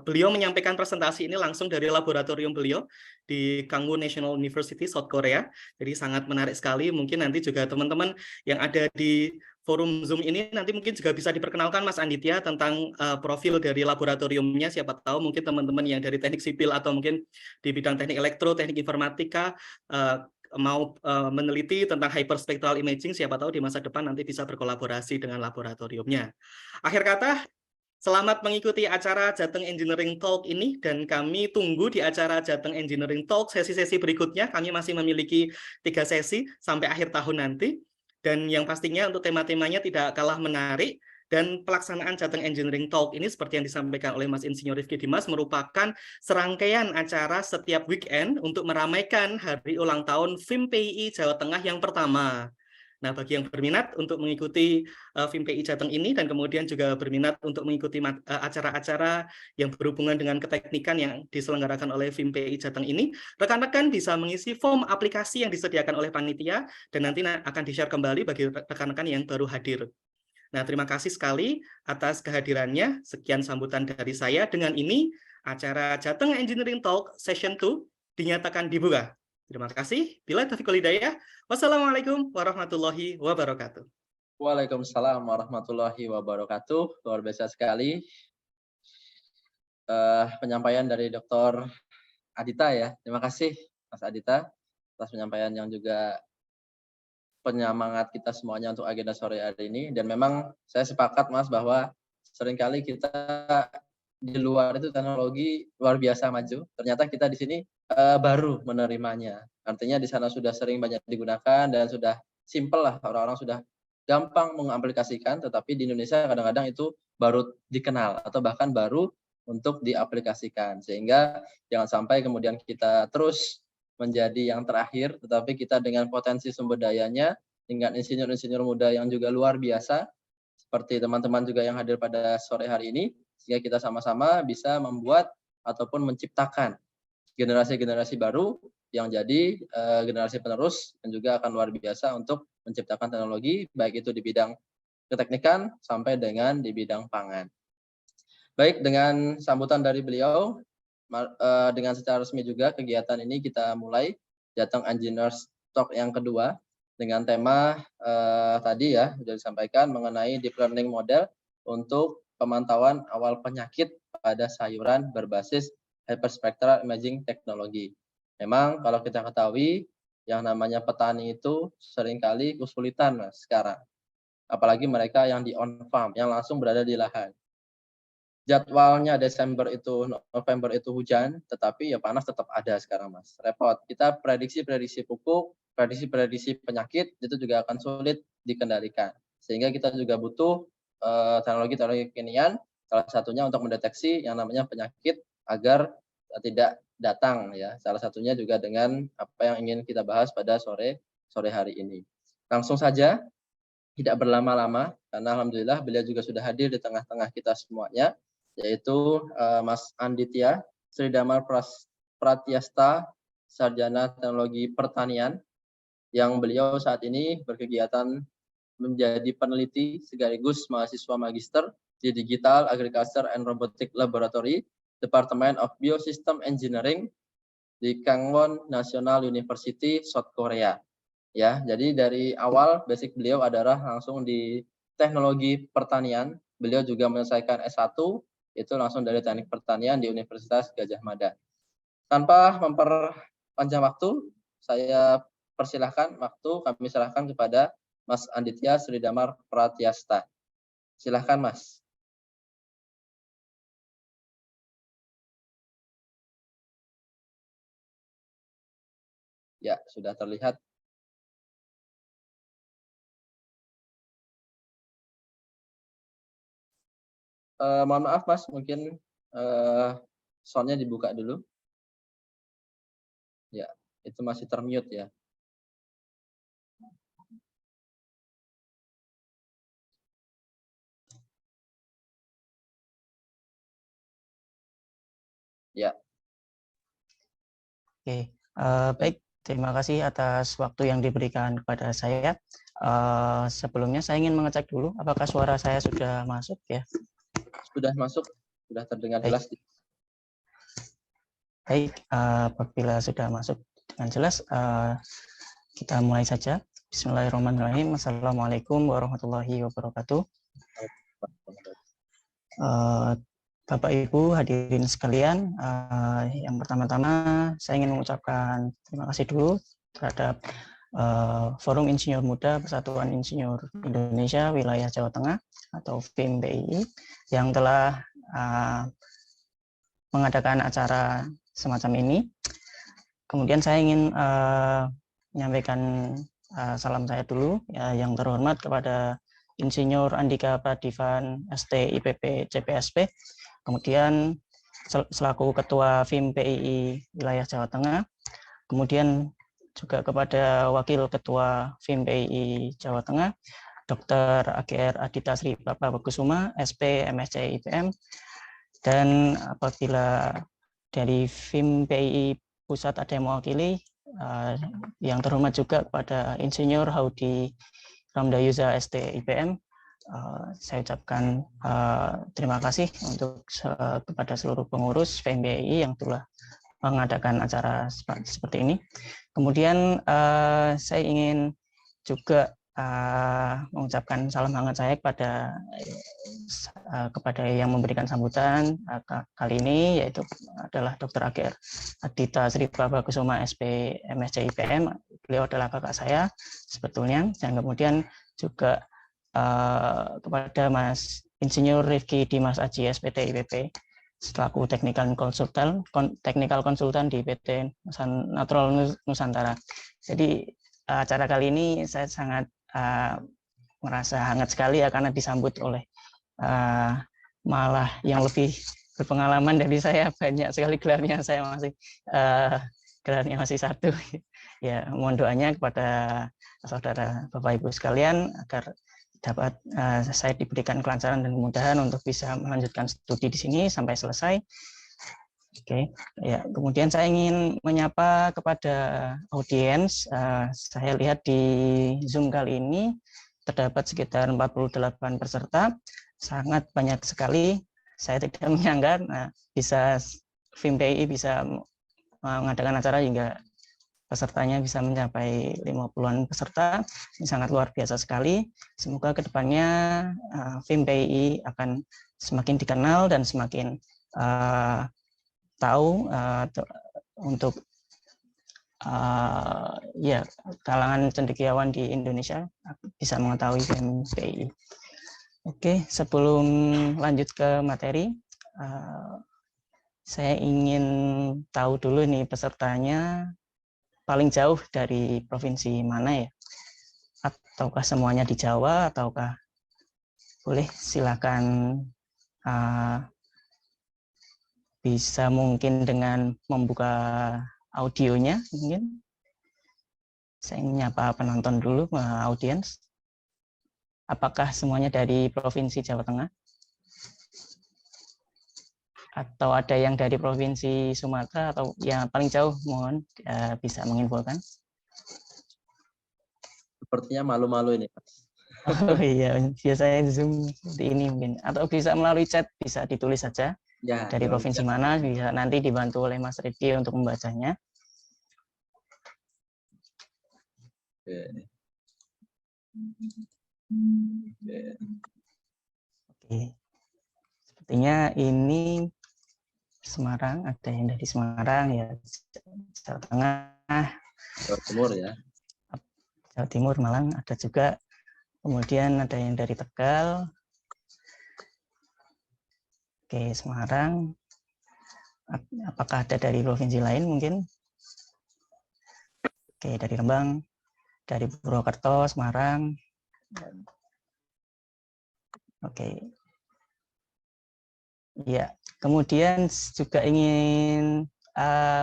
beliau menyampaikan presentasi ini langsung dari laboratorium beliau di Kangwoo National University, South Korea. Jadi sangat menarik sekali. Mungkin nanti juga teman-teman yang ada di forum Zoom ini nanti mungkin juga bisa diperkenalkan Mas Anditya tentang profil dari laboratoriumnya. Siapa tahu mungkin teman-teman yang dari teknik sipil atau mungkin di bidang teknik elektro, teknik informatika, mau meneliti tentang hyperspectral imaging, siapa tahu di masa depan nanti bisa berkolaborasi dengan laboratoriumnya. Akhir kata, selamat mengikuti acara Jateng Engineering Talk ini, dan kami tunggu di acara Jateng Engineering Talk sesi-sesi berikutnya. Kami masih memiliki 3 sesi sampai akhir tahun nanti, dan yang pastinya untuk tema-temanya tidak kalah menarik. Dan pelaksanaan Jateng Engineering Talk ini seperti yang disampaikan oleh Mas Insinyur Rifki Dimas merupakan serangkaian acara setiap weekend untuk meramaikan hari ulang tahun FIMPI Jawa Tengah yang pertama. Nah, bagi yang berminat untuk mengikuti FIMPI Jateng ini dan kemudian juga berminat untuk mengikuti acara-acara yang berhubungan dengan keteknikan yang diselenggarakan oleh FIMPI Jateng ini, rekan-rekan bisa mengisi form aplikasi yang disediakan oleh panitia dan nanti akan di-share kembali bagi rekan-rekan yang baru hadir. Nah, terima kasih sekali atas kehadirannya. Sekian sambutan dari saya. Dengan ini, acara Jateng Engineering Talk Session 2 dinyatakan dibuka. Terima kasih. Bila taufiq wal hidayah. Wassalamualaikum warahmatullahi wabarakatuh.
Waalaikumsalam warahmatullahi wabarakatuh. Luar biasa sekali penyampaian dari Dr. Adita ya. Terima kasih Mas Adita atas penyampaian yang juga penyemangat kita semuanya untuk agenda sore hari ini. Dan memang saya sepakat Mas bahwa seringkali kita di luar itu teknologi luar biasa maju. Ternyata kita di sini baru menerimanya. Artinya di sana sudah sering banyak digunakan dan sudah simple lah, orang-orang sudah gampang mengaplikasikan, tetapi di Indonesia kadang-kadang itu baru dikenal atau bahkan baru untuk diaplikasikan. Sehingga jangan sampai kemudian kita terus menjadi yang terakhir, tetapi kita dengan potensi sumber dayanya, dengan insinyur-insinyur muda yang juga luar biasa, seperti teman-teman juga yang hadir pada sore hari ini, sehingga kita sama-sama bisa membuat ataupun menciptakan generasi-generasi baru yang jadi generasi penerus dan juga akan luar biasa untuk menciptakan teknologi, baik itu di bidang keteknikan sampai dengan di bidang pangan. Baik, dengan sambutan dari beliau, dengan secara resmi juga kegiatan ini kita mulai Jateng Engineers Talk yang kedua dengan tema tadi ya sudah disampaikan mengenai deep learning model untuk pemantauan awal penyakit pada sayuran berbasis hyperspectral imaging teknologi. Memang kalau kita ketahui yang namanya petani itu seringkali kesulitan Mas sekarang. Apalagi mereka yang di on farm, yang langsung berada di lahan. Jadwalnya Desember itu, November itu hujan, tetapi ya panas tetap ada sekarang Mas. Repot. Kita prediksi-prediksi pupuk, prediksi-prediksi penyakit itu juga akan sulit dikendalikan. Sehingga kita juga butuh teknologi-teknologi kekinian, salah satunya untuk mendeteksi yang namanya penyakit agar tidak datang ya. Salah satunya juga dengan apa yang ingin kita bahas pada sore hari ini. Langsung saja, tidak berlama-lama, karena alhamdulillah beliau juga sudah hadir di tengah-tengah kita semuanya, yaitu Mas Anditya Sridamar Pratyasta, Sarjana Teknologi Pertanian, yang beliau saat ini berkegiatan menjadi peneliti sekaligus mahasiswa magister di Digital Agriculture and Robotic Laboratory, Department of Biosystem Engineering di Gangwon National University, South Korea. Ya, jadi dari awal basic beliau adalah langsung di teknologi pertanian. Beliau juga menyelesaikan S1 itu langsung dari teknik pertanian di Universitas Gadjah Mada. Tanpa memperpanjang waktu, saya persilahkan kami serahkan kepada Mas Anditya Sridamar Pratyasta. Silahkan Mas. Ya, sudah terlihat. Mohon maaf Mas, mungkin sound-nya dibuka dulu. Ya, itu masih termute ya. Ya.
Oke, baik. Terima kasih atas waktu yang diberikan kepada saya. Sebelumnya saya ingin mengecek dulu apakah suara saya sudah masuk ya.
Sudah masuk, sudah terdengar jelas.
Baik, apabila sudah masuk dengan jelas, kita mulai saja. Bismillahirrahmanirrahim. Assalamualaikum warahmatullahi wabarakatuh. Bapak Ibu hadirin sekalian, yang pertama-tama saya ingin mengucapkan terima kasih dulu terhadap Forum Insinyur Muda Persatuan Insinyur Indonesia Wilayah Jawa Tengah atau FIMPI yang telah mengadakan acara semacam ini. Kemudian saya ingin menyampaikan salam saya dulu ya, yang terhormat kepada Insinyur Andika Pradivan, ST IPP CPSP, kemudian selaku Ketua FIM PII Wilayah Jawa Tengah, kemudian juga kepada Wakil Ketua FIM PII Jawa Tengah, Dr. AGR Adita Sri Bakusuma, SP MSc IPM, dan apabila dari FIM PII Pusat ada yang mewakili, yang terhormat juga kepada Insinyur Haudi Ramdayuza ST IPM, saya ucapkan terima kasih untuk kepada seluruh pengurus FIM PII yang telah mengadakan acara seperti ini. Kemudian saya ingin juga mengucapkan salam hangat saya kepada yang memberikan sambutan kali ini, yaitu adalah Dr. AGR Adita Sri Bakusuma SP MSc IPM. Beliau adalah kakak saya sebetulnya, dan kemudian juga kepada Mas Insinyur Rifki Dimas Aji SPT IPP selaku technical konsultan di PT Natural Nusantara. Jadi acara kali ini saya sangat merasa hangat sekali ya, karena disambut oleh malah yang lebih berpengalaman dari saya. Banyak sekali gelarnya, saya gelarnya masih satu. Ya, mohon doanya kepada saudara Bapak Ibu sekalian agar dapat saya diberikan kelancaran dan kemudahan untuk bisa melanjutkan studi di sini sampai selesai. Oke, ya. Kemudian saya ingin menyapa kepada audiens. Saya lihat di Zoom kali ini terdapat sekitar 48 peserta, sangat banyak sekali. Saya tidak menyangka bisa FIM PII bisa mengadakan acara hingga pesertanya bisa mencapai 50-an peserta. Ini sangat luar biasa sekali. Semoga kedepannya FIM PII akan semakin dikenal dan semakin tahu untuk ya kalangan cendekiawan di Indonesia bisa mengetahui FIM PII. Oke, sebelum lanjut ke materi, saya ingin tahu dulu nih pesertanya paling jauh dari provinsi mana ya? Ataukah semuanya di Jawa, ataukah boleh silakan bisa mungkin dengan membuka audionya mungkin. Saya ingin menyapa penonton dulu, audiens. Apakah semuanya dari Provinsi Jawa Tengah? Atau ada yang dari Provinsi Sumatera, atau yang paling jauh, mohon bisa menginfokan.
Sepertinya malu-malu ini, Pak.
Oh iya, biasanya Zoom seperti ini mungkin. Atau bisa melalui chat, bisa ditulis saja
Ya,
dari provinsi mana, bisa nanti dibantu oleh Mas Ridi untuk membacanya.
Oke.
Oke. Sepertinya ini Semarang, ada yang dari Semarang ya, Jawa Tengah,
Jawa Timur ya.
Jawa Timur, Malang ada juga. Kemudian ada yang dari Tegal. Oke, Semarang. Apakah ada dari provinsi lain mungkin? Oke, dari Rembang, dari Purwokerto, Semarang. Oke. Ya, kemudian juga ingin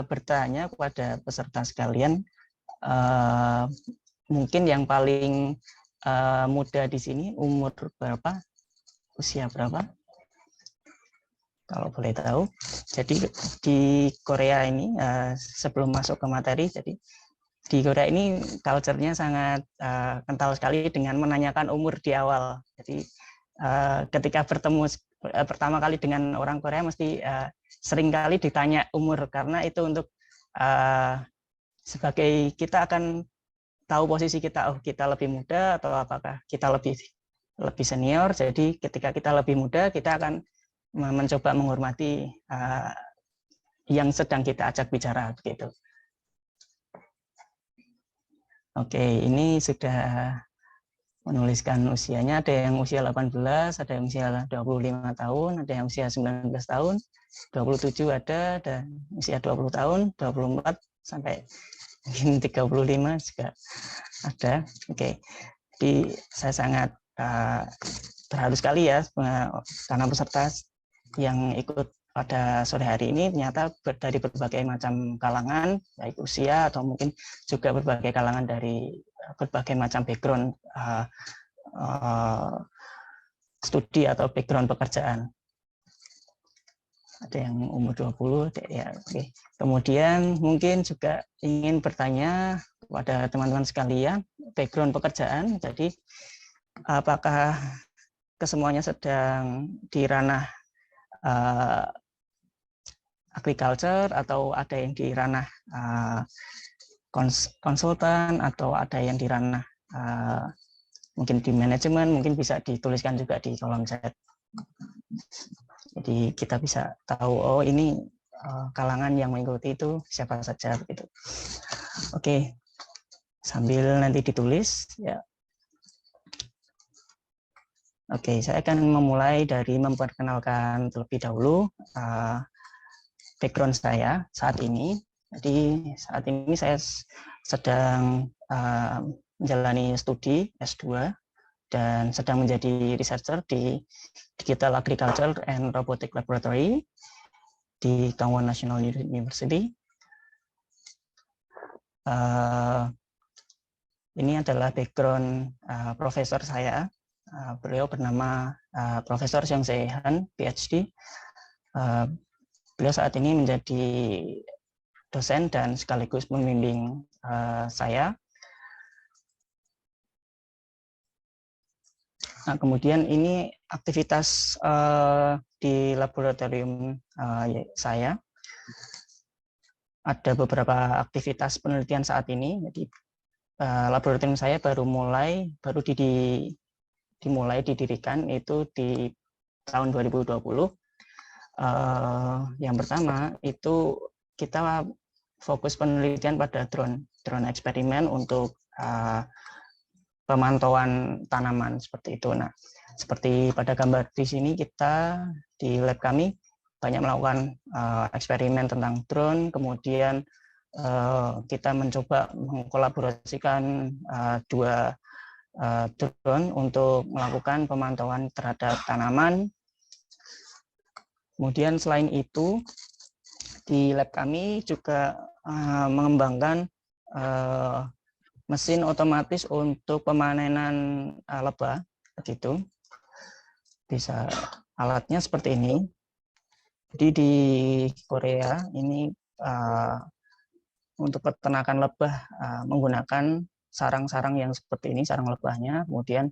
bertanya kepada peserta sekalian, mungkin yang paling muda di sini umur berapa, usia berapa? Kalau boleh tahu. Jadi di Korea ini, sebelum masuk ke materi, jadi di Korea ini culture-nya sangat kental sekali dengan menanyakan umur di awal. Jadi ketika bertemu pertama kali dengan orang Korea mesti sering kali ditanya umur, karena itu untuk sebagai kita akan tahu posisi kita, oh kita lebih muda atau apakah kita lebih senior. Jadi ketika kita lebih muda, kita akan mencoba menghormati yang sedang kita ajak bicara begitu. Oke, ini sudah menuliskan usianya, ada yang usia 18, ada yang usia 25 tahun, ada yang usia 19 tahun, 27 ada, dan usia 20 tahun, 24 sampai mungkin 35 juga ada. Oke. Jadi saya sangat terharu sekali ya karena peserta yang ikut pada sore hari ini ternyata dari berbagai macam kalangan, baik usia atau mungkin juga berbagai kalangan dari berbagai macam background studi atau background pekerjaan. Ada yang umur 20, ya oke. Kemudian mungkin juga ingin bertanya kepada teman-teman sekalian, background pekerjaan, jadi apakah kesemuanya sedang di ranah agriculture atau ada yang di ranah konsultan atau ada yang di ranah mungkin di manajemen, mungkin bisa dituliskan juga di kolom chat. Jadi kita bisa tahu, oh ini kalangan yang mengikuti itu siapa saja begitu. Oke, sambil nanti ditulis ya. Oke, saya akan memulai dari memperkenalkan terlebih dahulu background saya saat ini. Jadi saat ini saya sedang menjalani studi S2 dan sedang menjadi researcher di Digital Agriculture and Robotic Laboratory di Gangwon National University. Ini adalah background profesor saya. Beliau bernama Profesor Seong Se-han, PhD. Beliau saat ini menjadi dosen dan sekaligus membimbing saya. Nah, kemudian ini aktivitas di laboratorium saya. Ada beberapa aktivitas penelitian saat ini. Jadi laboratorium saya baru dimulai didirikan itu di tahun 2020. Yang pertama itu kita fokus penelitian pada drone eksperimen untuk pemantauan tanaman seperti itu. Nah, seperti pada gambar di sini kita di lab kami banyak melakukan eksperimen tentang drone, kemudian kita mencoba mengkolaborasikan dua drone untuk melakukan pemantauan terhadap tanaman. Kemudian selain itu di lab kami juga mengembangkan mesin otomatis untuk pemanenan lebah, begitu. Bisa alatnya seperti ini. Jadi di Korea ini untuk peternakan lebah menggunakan sarang-sarang yang seperti ini, sarang lebahnya. Kemudian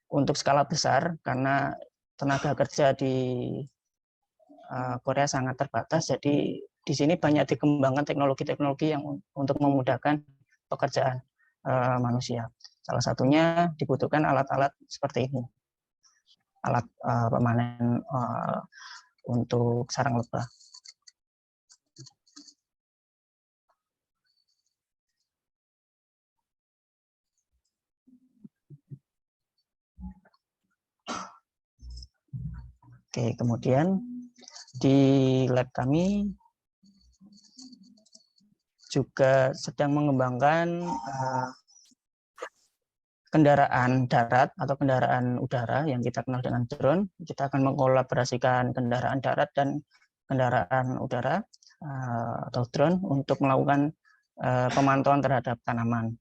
untuk skala besar karena tenaga kerja di Korea sangat terbatas, jadi di sini banyak dikembangkan teknologi-teknologi yang untuk memudahkan pekerjaan manusia. Salah satunya dibutuhkan alat-alat seperti ini, alat pemanen untuk sarang lebah. Oke, kemudian di lab kami juga sedang mengembangkan kendaraan darat atau kendaraan udara yang kita kenal dengan drone. Kita akan mengkolaborasikan kendaraan darat dan kendaraan udara atau drone untuk melakukan pemantauan terhadap tanaman.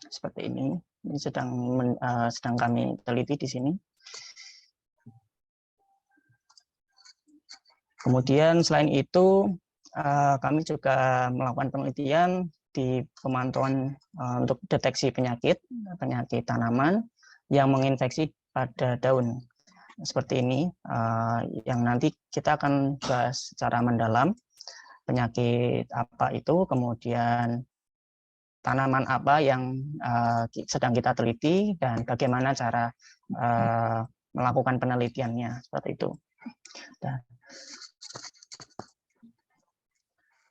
Seperti ini sedang kami teliti di sini. Kemudian selain itu kami juga melakukan penelitian di pemantauan untuk deteksi penyakit tanaman yang menginfeksi pada daun. Seperti ini, yang nanti kita akan bahas secara mendalam penyakit apa itu, kemudian tanaman apa yang sedang kita teliti, dan bagaimana cara melakukan penelitiannya, seperti itu.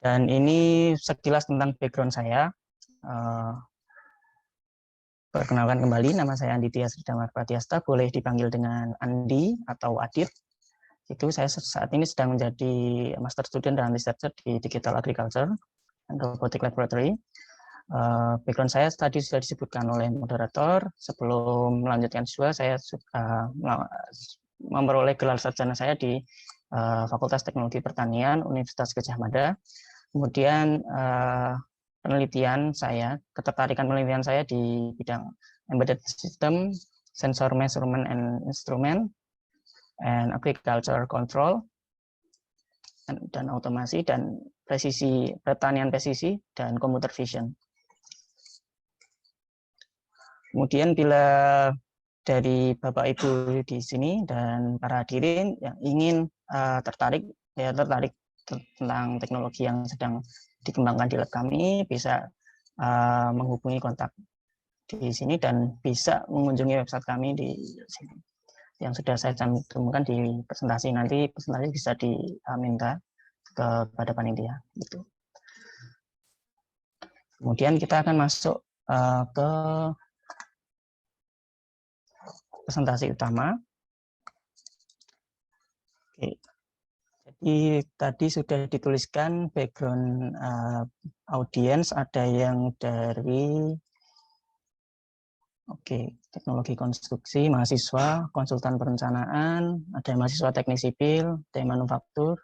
Dan ini sekilas tentang background saya. Perkenalkan kembali, nama saya Andi Tias Ridamar Pratiasta, boleh dipanggil dengan Andi atau Adit. Itu saya saat ini sedang menjadi master student dan researcher di Digital Agriculture and Robotic Laboratory. Background saya tadi sudah disebutkan oleh moderator. Sebelum melanjutkan siswa, saya memperoleh gelar sarjana saya di Fakultas Teknologi Pertanian Universitas Gadjah Mada. Kemudian ketertarikan penelitian saya di bidang embedded system, sensor measurement and instrument, and agriculture control, dan otomasi, dan pertanian presisi, dan computer vision. Kemudian bila dari Bapak Ibu di sini dan para hadirin yang ingin tertarik tentang teknologi yang sedang dikembangkan di lab kami, bisa menghubungi kontak di sini dan bisa mengunjungi website kami di sini yang sudah saya cantumkan di presentasi. Nanti presentasi bisa diminta kepada panitia. Gitu. Kemudian kita akan masuk ke presentasi utama. Oke. Jadi tadi sudah dituliskan background audiens, ada yang dari teknologi konstruksi, mahasiswa, konsultan perencanaan, ada yang mahasiswa teknik sipil, ada yang manufaktur,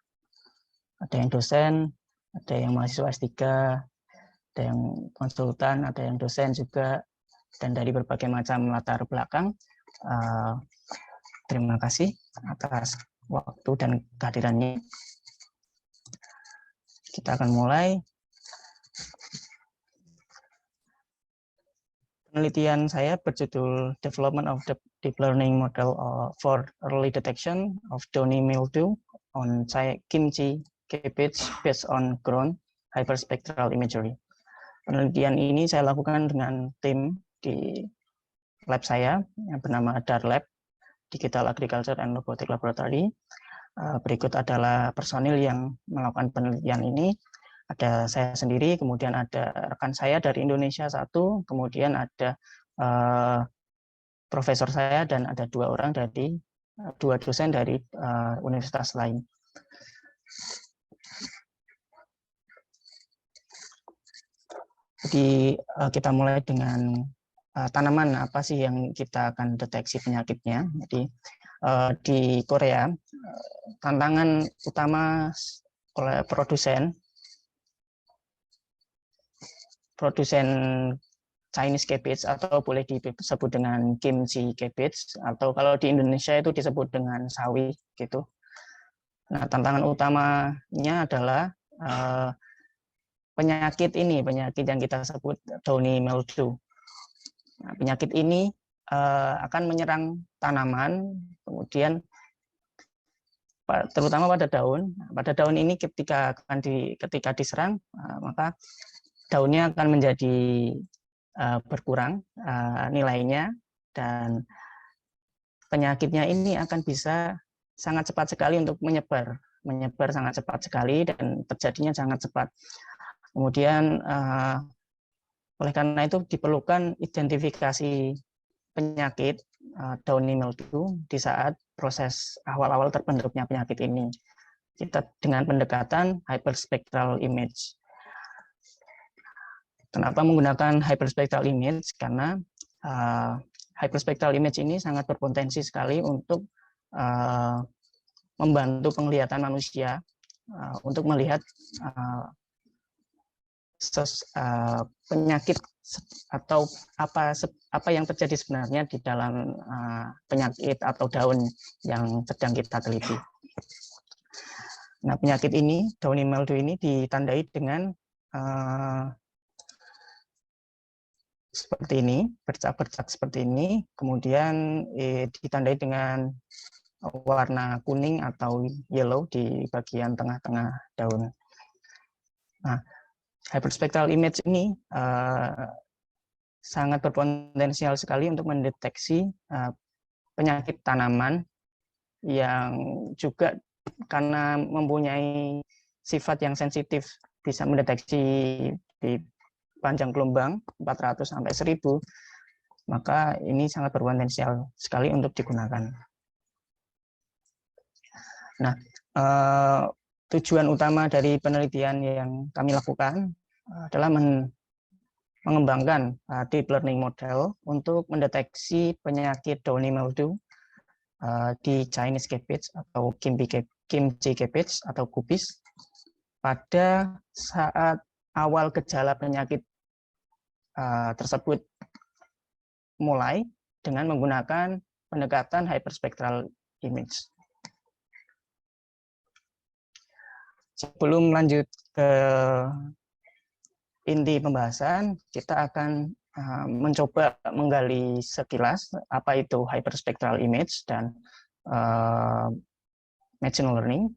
ada yang dosen, ada yang mahasiswa S3, ada yang konsultan, ada yang dosen juga, dan dari berbagai macam latar belakang. Terima kasih atas waktu dan kehadirannya. Kita akan mulai. Penelitian saya berjudul Development of the Deep Learning Model for Early Detection of Downy Mildew on Kimchi Cabbage based on Ground Hyperspectral Imagery. Penelitian ini saya lakukan dengan tim di lab saya yang bernama DAR Lab, Digital Agriculture and Robotic Laboratory. Berikut adalah personil yang melakukan penelitian ini. Ada saya sendiri, kemudian ada rekan saya dari Indonesia satu, kemudian ada profesor saya, dan ada dua dosen dari universitas lain. Jadi kita mulai dengan tanaman apa sih yang kita akan deteksi penyakitnya. Jadi di Korea tantangan utama oleh produsen Chinese cabbage, atau boleh disebut dengan kimchi cabbage, atau kalau di Indonesia itu disebut dengan sawi gitu. Nah, tantangan utamanya adalah penyakit yang kita sebut Downy Mildew. Nah, penyakit ini akan menyerang tanaman, kemudian terutama pada daun. Pada daun ini ketika diserang, maka daunnya akan menjadi berkurang nilainya, dan penyakitnya ini akan bisa sangat cepat sekali untuk menyebar sangat cepat sekali, dan terjadinya sangat cepat. Kemudian oleh karena itu diperlukan identifikasi penyakit Downy Mildew di saat proses awal-awal terbentuknya penyakit ini. Kita dengan pendekatan hyperspectral image. Kenapa menggunakan hyperspectral image? Karena hyperspectral image ini sangat berpotensi sekali untuk membantu penglihatan manusia untuk melihat penyakit atau apa yang terjadi sebenarnya di dalam penyakit atau daun yang sedang kita teliti. Nah, penyakit ini, Downy Mildew ini ditandai dengan seperti ini, bercak-bercak seperti ini, kemudian ditandai dengan warna kuning atau yellow di bagian tengah-tengah daun. Nah, hyperspectral image ini sangat berpotensial sekali untuk mendeteksi penyakit tanaman yang juga karena mempunyai sifat yang sensitif, bisa mendeteksi di panjang gelombang 400 sampai 1000, maka ini sangat berpotensial sekali untuk digunakan. Nah, tujuan utama dari penelitian yang kami lakukan adalah mengembangkan deep learning model untuk mendeteksi penyakit downy mildew di Chinese cabbage atau kimchi cabbage atau kubis pada saat awal gejala penyakit tersebut mulai dengan menggunakan pendekatan hyperspectral image. Sebelum lanjut ke inti pembahasan, kita akan mencoba menggali sekilas apa itu hyperspectral image dan machine learning.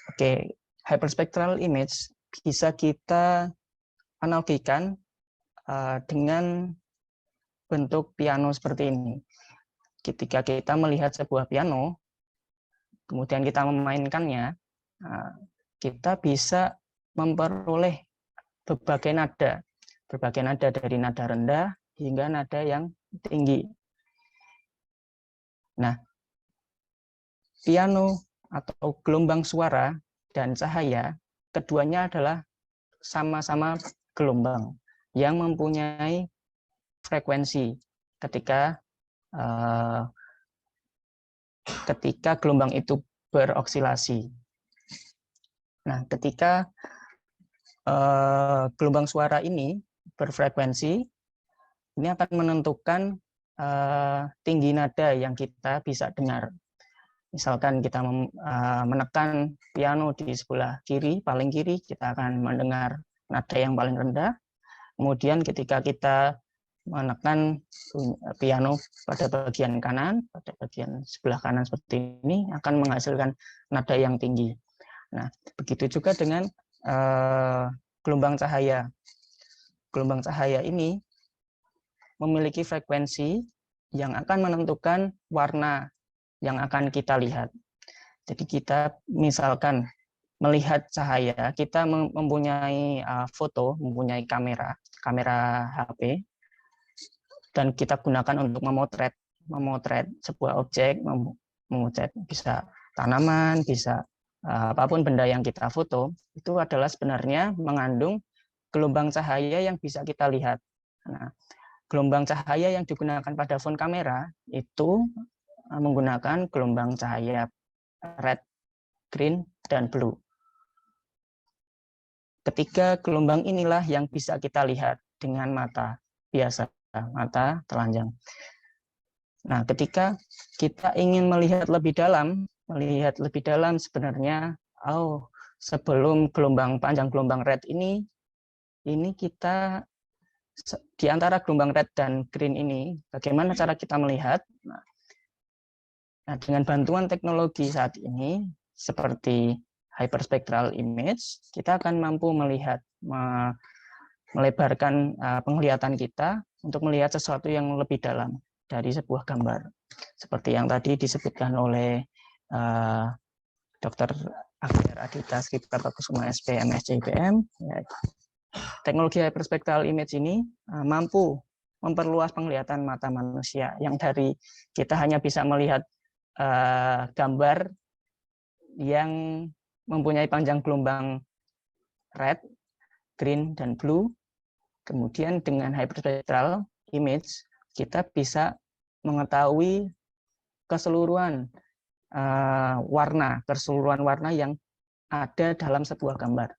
Oke, hyperspectral image bisa kita analogikan dengan bentuk piano seperti ini. Ketika kita melihat sebuah piano, kemudian kita memainkannya, kita bisa memperoleh berbagai nada dari nada rendah hingga nada yang tinggi. Nah, piano atau gelombang suara dan cahaya, keduanya adalah sama-sama gelombang yang mempunyai frekuensi ketika gelombang itu beroksilasi. Nah, ketika gelombang suara ini berfrekuensi, ini akan menentukan tinggi nada yang kita bisa dengar. Misalkan kita menekan piano di sebelah kiri, paling kiri, kita akan mendengar nada yang paling rendah. Kemudian ketika kita menekan piano pada bagian kanan, pada bagian sebelah kanan seperti ini, akan menghasilkan nada yang tinggi. Nah, begitu juga dengan gelombang cahaya. Gelombang cahaya ini memiliki frekuensi yang akan menentukan warna yang akan kita lihat. Jadi kita misalkan melihat cahaya, kita mempunyai foto, mempunyai kamera HP, dan kita gunakan untuk memotret sebuah objek, memotret bisa tanaman, bisa apapun benda yang kita foto, itu adalah sebenarnya mengandung gelombang cahaya yang bisa kita lihat. Nah, gelombang cahaya yang digunakan pada phone kamera itu menggunakan gelombang cahaya red, green, dan blue. Ketiga gelombang inilah yang bisa kita lihat dengan mata biasa, mata telanjang. Nah, ketika kita ingin melihat lebih dalam sebenarnya, sebelum panjang gelombang red ini kita di antara gelombang red dan green ini, bagaimana cara kita melihat? Nah, dengan bantuan teknologi saat ini, seperti hyperspectral image, kita akan mampu melihat, melebarkan penglihatan kita untuk melihat sesuatu yang lebih dalam dari sebuah gambar. Seperti yang tadi disebutkan oleh Dr. Akhir Adita Skripkartokusuma SP MSc IPM, teknologi hyperspectral image ini mampu memperluas penglihatan mata manusia yang dari kita hanya bisa melihat gambar yang mempunyai panjang gelombang red, green, dan blue. Kemudian dengan hyperspectral image kita bisa mengetahui keseluruhan warna yang ada dalam sebuah gambar.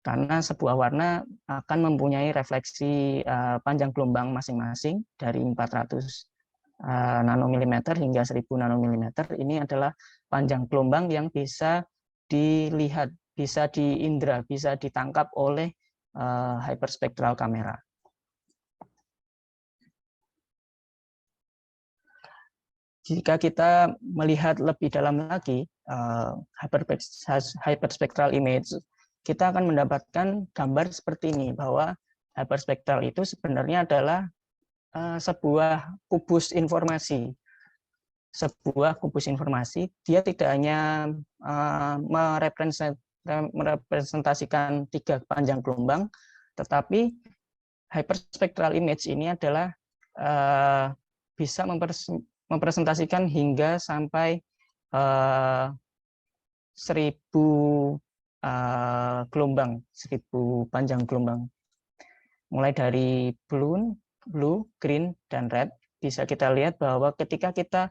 Karena sebuah warna akan mempunyai refleksi panjang gelombang masing-masing dari 400 nanomilimeter hingga 1000 nanomilimeter. Ini adalah panjang gelombang yang bisa dilihat, bisa diindra, bisa ditangkap oleh hyperspectral kamera. Jika kita melihat lebih dalam lagi hyperspectral image, kita akan mendapatkan gambar seperti ini, bahwa hyperspectral itu sebenarnya adalah sebuah kubus informasi. Dia tidak hanya merepresentasikan 3 panjang gelombang, tetapi hyperspectral image ini adalah bisa mempresentasikan hingga sampai 1000 gelombang, 1000 panjang gelombang. Mulai dari blue, green, dan red, bisa kita lihat bahwa ketika kita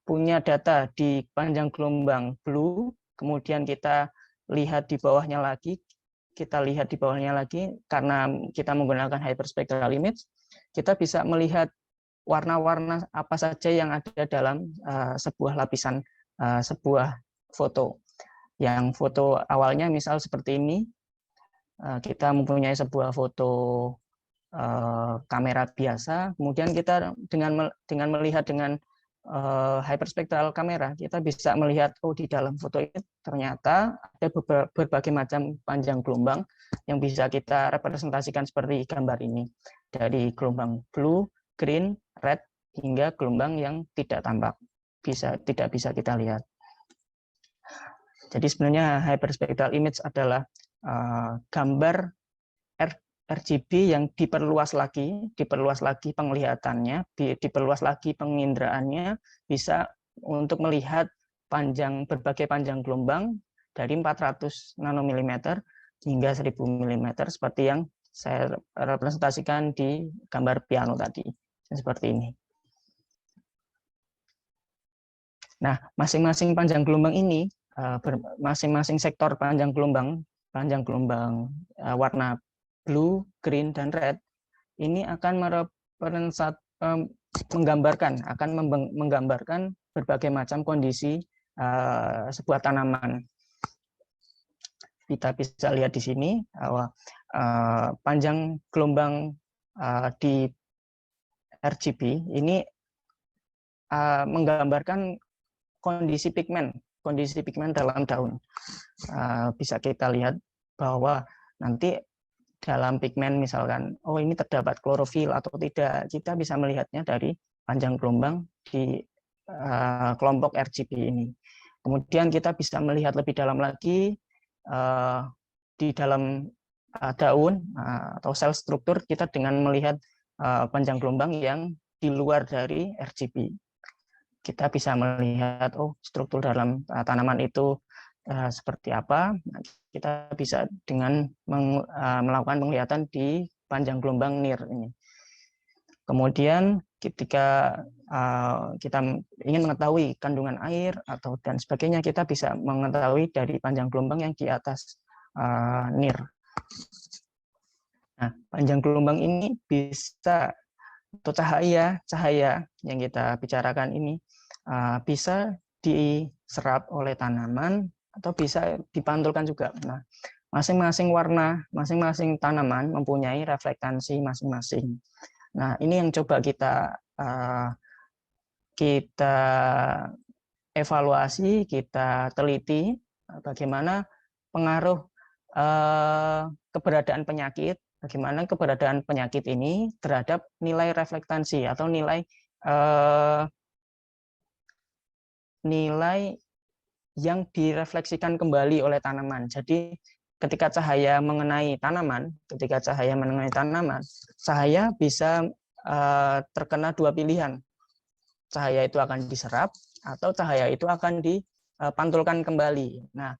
punya data di panjang gelombang blue, kemudian kita lihat di bawahnya lagi, karena kita menggunakan hyperspectral image, kita bisa melihat warna-warna apa saja yang ada dalam sebuah lapisan, sebuah foto. Yang foto awalnya misal seperti ini, kita mempunyai sebuah foto kamera biasa, kemudian kita dengan melihat dengan hyperspectral kamera, kita bisa melihat di dalam foto ini ternyata ada berbagai macam panjang gelombang yang bisa kita representasikan seperti gambar ini, dari gelombang blue, green, red, hingga gelombang yang tidak tampak, tidak bisa kita lihat. Jadi sebenarnya hyperspectral image adalah gambar RGB yang diperluas lagi penglihatannya, diperluas lagi pengindraannya, bisa untuk melihat berbagai panjang gelombang dari 400 nanomilimeter hingga 1000 mm seperti yang saya representasikan di gambar piano tadi, seperti ini. Nah, masing-masing panjang gelombang ini, masing-masing sektor panjang gelombang warna blue, green, dan red ini akan menggambarkan berbagai macam kondisi sebuah tanaman. Kita bisa lihat di sini bahwa panjang gelombang di RGB ini menggambarkan kondisi pigmen dalam daun. Bisa kita lihat bahwa nanti dalam pigmen misalkan, ini terdapat klorofil atau tidak, kita bisa melihatnya dari panjang gelombang di kelompok RGB ini. Kemudian kita bisa melihat lebih dalam lagi di dalam daun atau sel struktur kita dengan melihat panjang gelombang yang di luar dari RGB. Kita bisa melihat struktur dalam tanaman itu seperti apa. Kita bisa dengan melakukan penglihatan di panjang gelombang near ini. Kemudian ketika kita ingin mengetahui kandungan air atau dan sebagainya, kita bisa mengetahui dari panjang gelombang yang di atas near. Nah, panjang gelombang ini bisa, atau cahaya yang kita bicarakan ini bisa diserap oleh tanaman atau bisa dipantulkan juga. Nah, masing-masing masing-masing tanaman mempunyai reflektansi masing-masing. Nah, ini yang coba kita evaluasi, kita teliti bagaimana pengaruh keberadaan penyakit ini terhadap nilai reflektansi atau nilai yang direfleksikan kembali oleh tanaman. Jadi ketika cahaya mengenai tanaman, cahaya bisa terkena dua pilihan. Cahaya itu akan diserap atau cahaya itu akan dipantulkan kembali. Nah,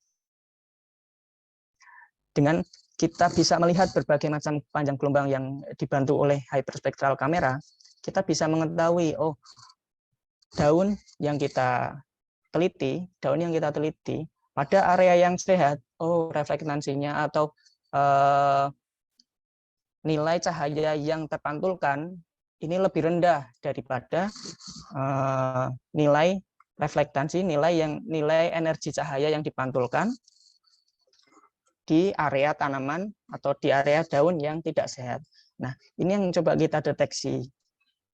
dengan kita bisa melihat berbagai macam panjang gelombang yang dibantu oleh hyperspectral kamera, kita bisa mengetahui daun yang kita teliti pada area yang sehat, reflektansinya atau nilai cahaya yang terpantulkan ini lebih rendah daripada nilai reflektansi, nilai energi cahaya yang dipantulkan di area tanaman atau di area daun yang tidak sehat. Nah, ini yang coba kita deteksi.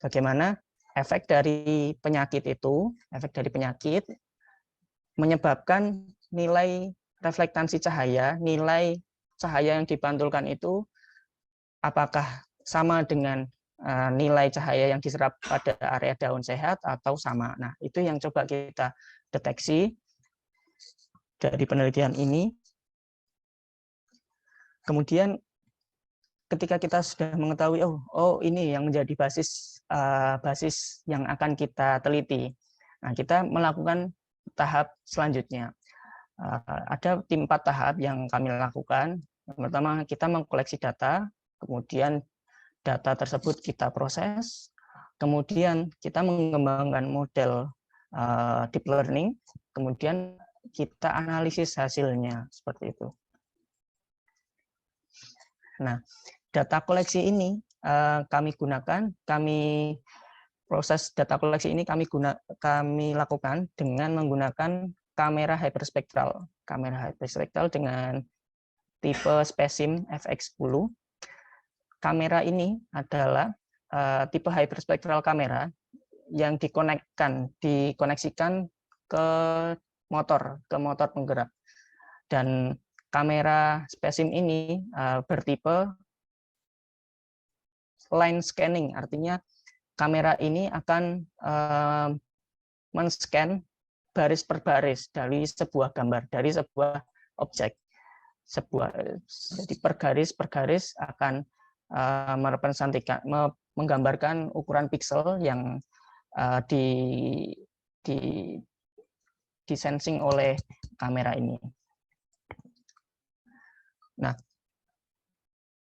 Bagaimana efek dari penyakit menyebabkan nilai reflektansi cahaya, nilai cahaya yang dipantulkan itu apakah sama dengan nilai cahaya yang diserap pada area daun sehat atau sama. Nah, itu yang coba kita deteksi dari penelitian ini. Kemudian ketika kita sudah mengetahui ini yang menjadi basis yang akan kita teliti. Nah, kita melakukan tahap selanjutnya. Ada 4 tahap yang kami lakukan. Yang pertama, kita mengkoleksi data, kemudian data tersebut kita proses, kemudian kita mengembangkan model deep learning, kemudian kita analisis hasilnya, seperti itu. Nah, data koleksi ini proses data koleksi ini kami lakukan dengan menggunakan kamera hyperspektral. Kamera hyperspektral dengan tipe Spesim FX10. Kamera ini adalah tipe hyperspektral kamera yang dikoneksikan ke motor penggerak. Dan kamera Spesim ini bertipe line scanning, artinya kamera ini akan men-scan baris per baris dari sebuah gambar, dari sebuah objek. Jadi per garis akan merepresentasikan, menggambarkan ukuran pixel yang disensing oleh kamera ini. Nah,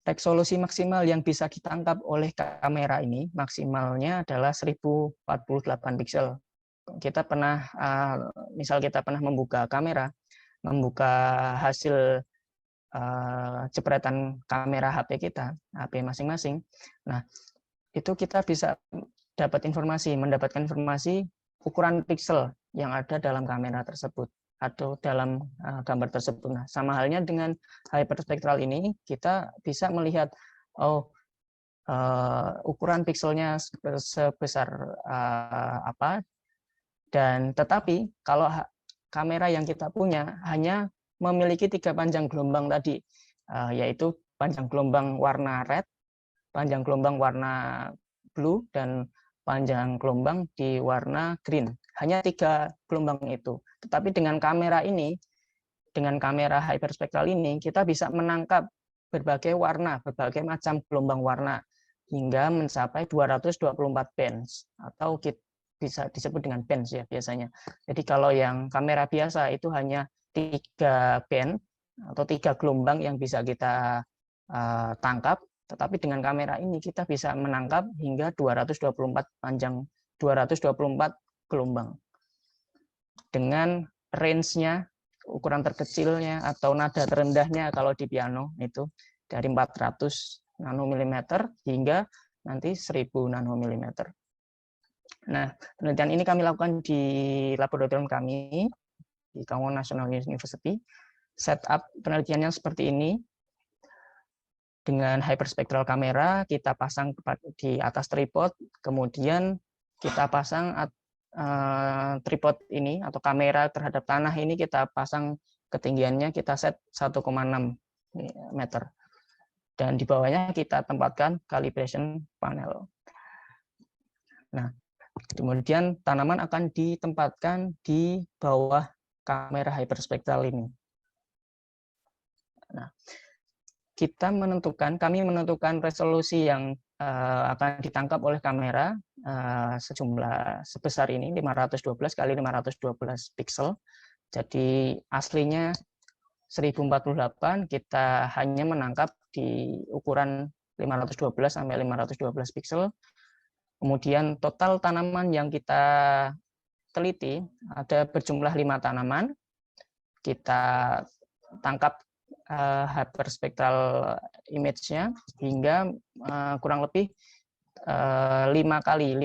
resolusi maksimal yang bisa ditangkap oleh kamera ini maksimalnya adalah 1048 pixel. Kita pernah, misal kita pernah membuka kamera, membuka hasil jepretan kamera HP kita, HP masing-masing. Nah, itu kita bisa mendapatkan informasi ukuran pixel yang ada dalam kamera tersebut atau dalam gambar tersebut. Nah, sama halnya dengan hyperspektral ini, kita bisa melihat ukuran pixelnya sebesar apa. Dan tetapi kalau kamera yang kita punya hanya memiliki 3 panjang gelombang tadi, yaitu panjang gelombang warna red, panjang gelombang warna blue, dan panjang gelombang di warna green. Hanya 3 gelombang itu. Tetapi dengan kamera ini, dengan kamera hyperspektral ini, kita bisa menangkap berbagai warna, berbagai macam gelombang warna, hingga mencapai 224 bands, atau bisa disebut dengan bands ya biasanya. Jadi kalau yang kamera biasa itu hanya 3 band atau 3 gelombang yang bisa kita tangkap, tetapi dengan kamera ini kita bisa menangkap hingga 224 gelombang. Dengan range-nya, ukuran terkecilnya atau nada terendahnya kalau di piano itu dari 400 nanomilimeter hingga nanti 1000 nanomilimeter. Nah, penelitian ini kami lakukan di laboratorium kami di Kangwon National University. Setup penelitiannya seperti ini. Dengan hyperspektral kamera kita pasang di atas tripod, kemudian kita pasang tripod ini atau kamera terhadap tanah ini kita pasang ketinggiannya, kita set 1,6 meter. Dan di bawahnya kita tempatkan calibration panel. Nah, kemudian tanaman akan ditempatkan di bawah kamera hyperspektral ini. Nah, kami menentukan resolusi yang akan ditangkap oleh kamera sebesar ini 512 kali 512 pixel. Jadi aslinya 1048, kita hanya menangkap di ukuran 512 sampai 512 pixel. Kemudian total tanaman yang kita teliti ada berjumlah 5 tanaman. Kita tangkap hyperspektral image-nya hingga kurang lebih 5 kali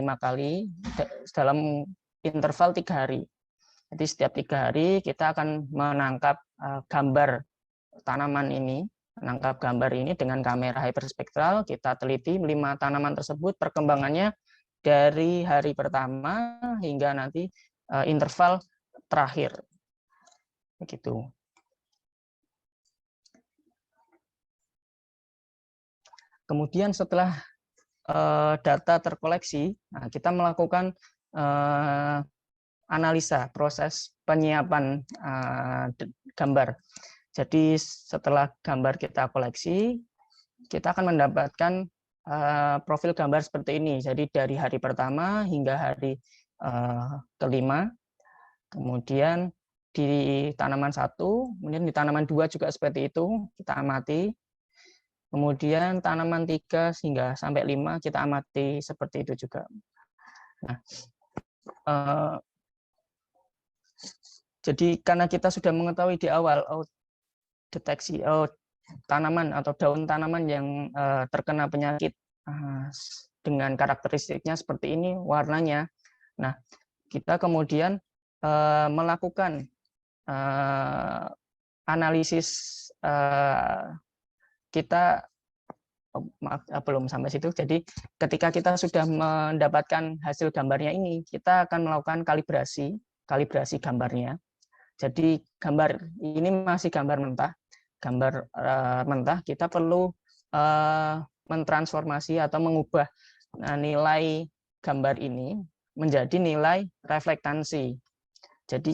dalam interval 3 hari. Jadi setiap 3 hari kita akan menangkap gambar tanaman ini, dengan kamera hyperspektral. Kita teliti 5 tanaman tersebut, perkembangannya dari hari pertama hingga nanti interval terakhir. Begitu. Kemudian setelah data terkoleksi, kita melakukan analisa, proses penyiapan gambar. Jadi setelah gambar kita koleksi, kita akan mendapatkan profil gambar seperti ini. Jadi dari hari pertama hingga hari kelima, kemudian di tanaman 1, kemudian di tanaman 2 juga seperti itu, kita amati. Kemudian tanaman 3 hingga sampai 5 kita amati seperti itu juga. Nah, jadi karena kita sudah mengetahui di awal deteksi tanaman atau daun tanaman yang terkena penyakit dengan karakteristiknya seperti ini warnanya. Nah, kita kemudian melakukan analisis kita belum sampai situ. Jadi ketika kita sudah mendapatkan hasil gambarnya ini, kita akan melakukan kalibrasi gambarnya. Jadi gambar ini masih gambar mentah. Gambar mentah kita perlu mentransformasi atau mengubah nilai gambar ini menjadi nilai reflektansi. Jadi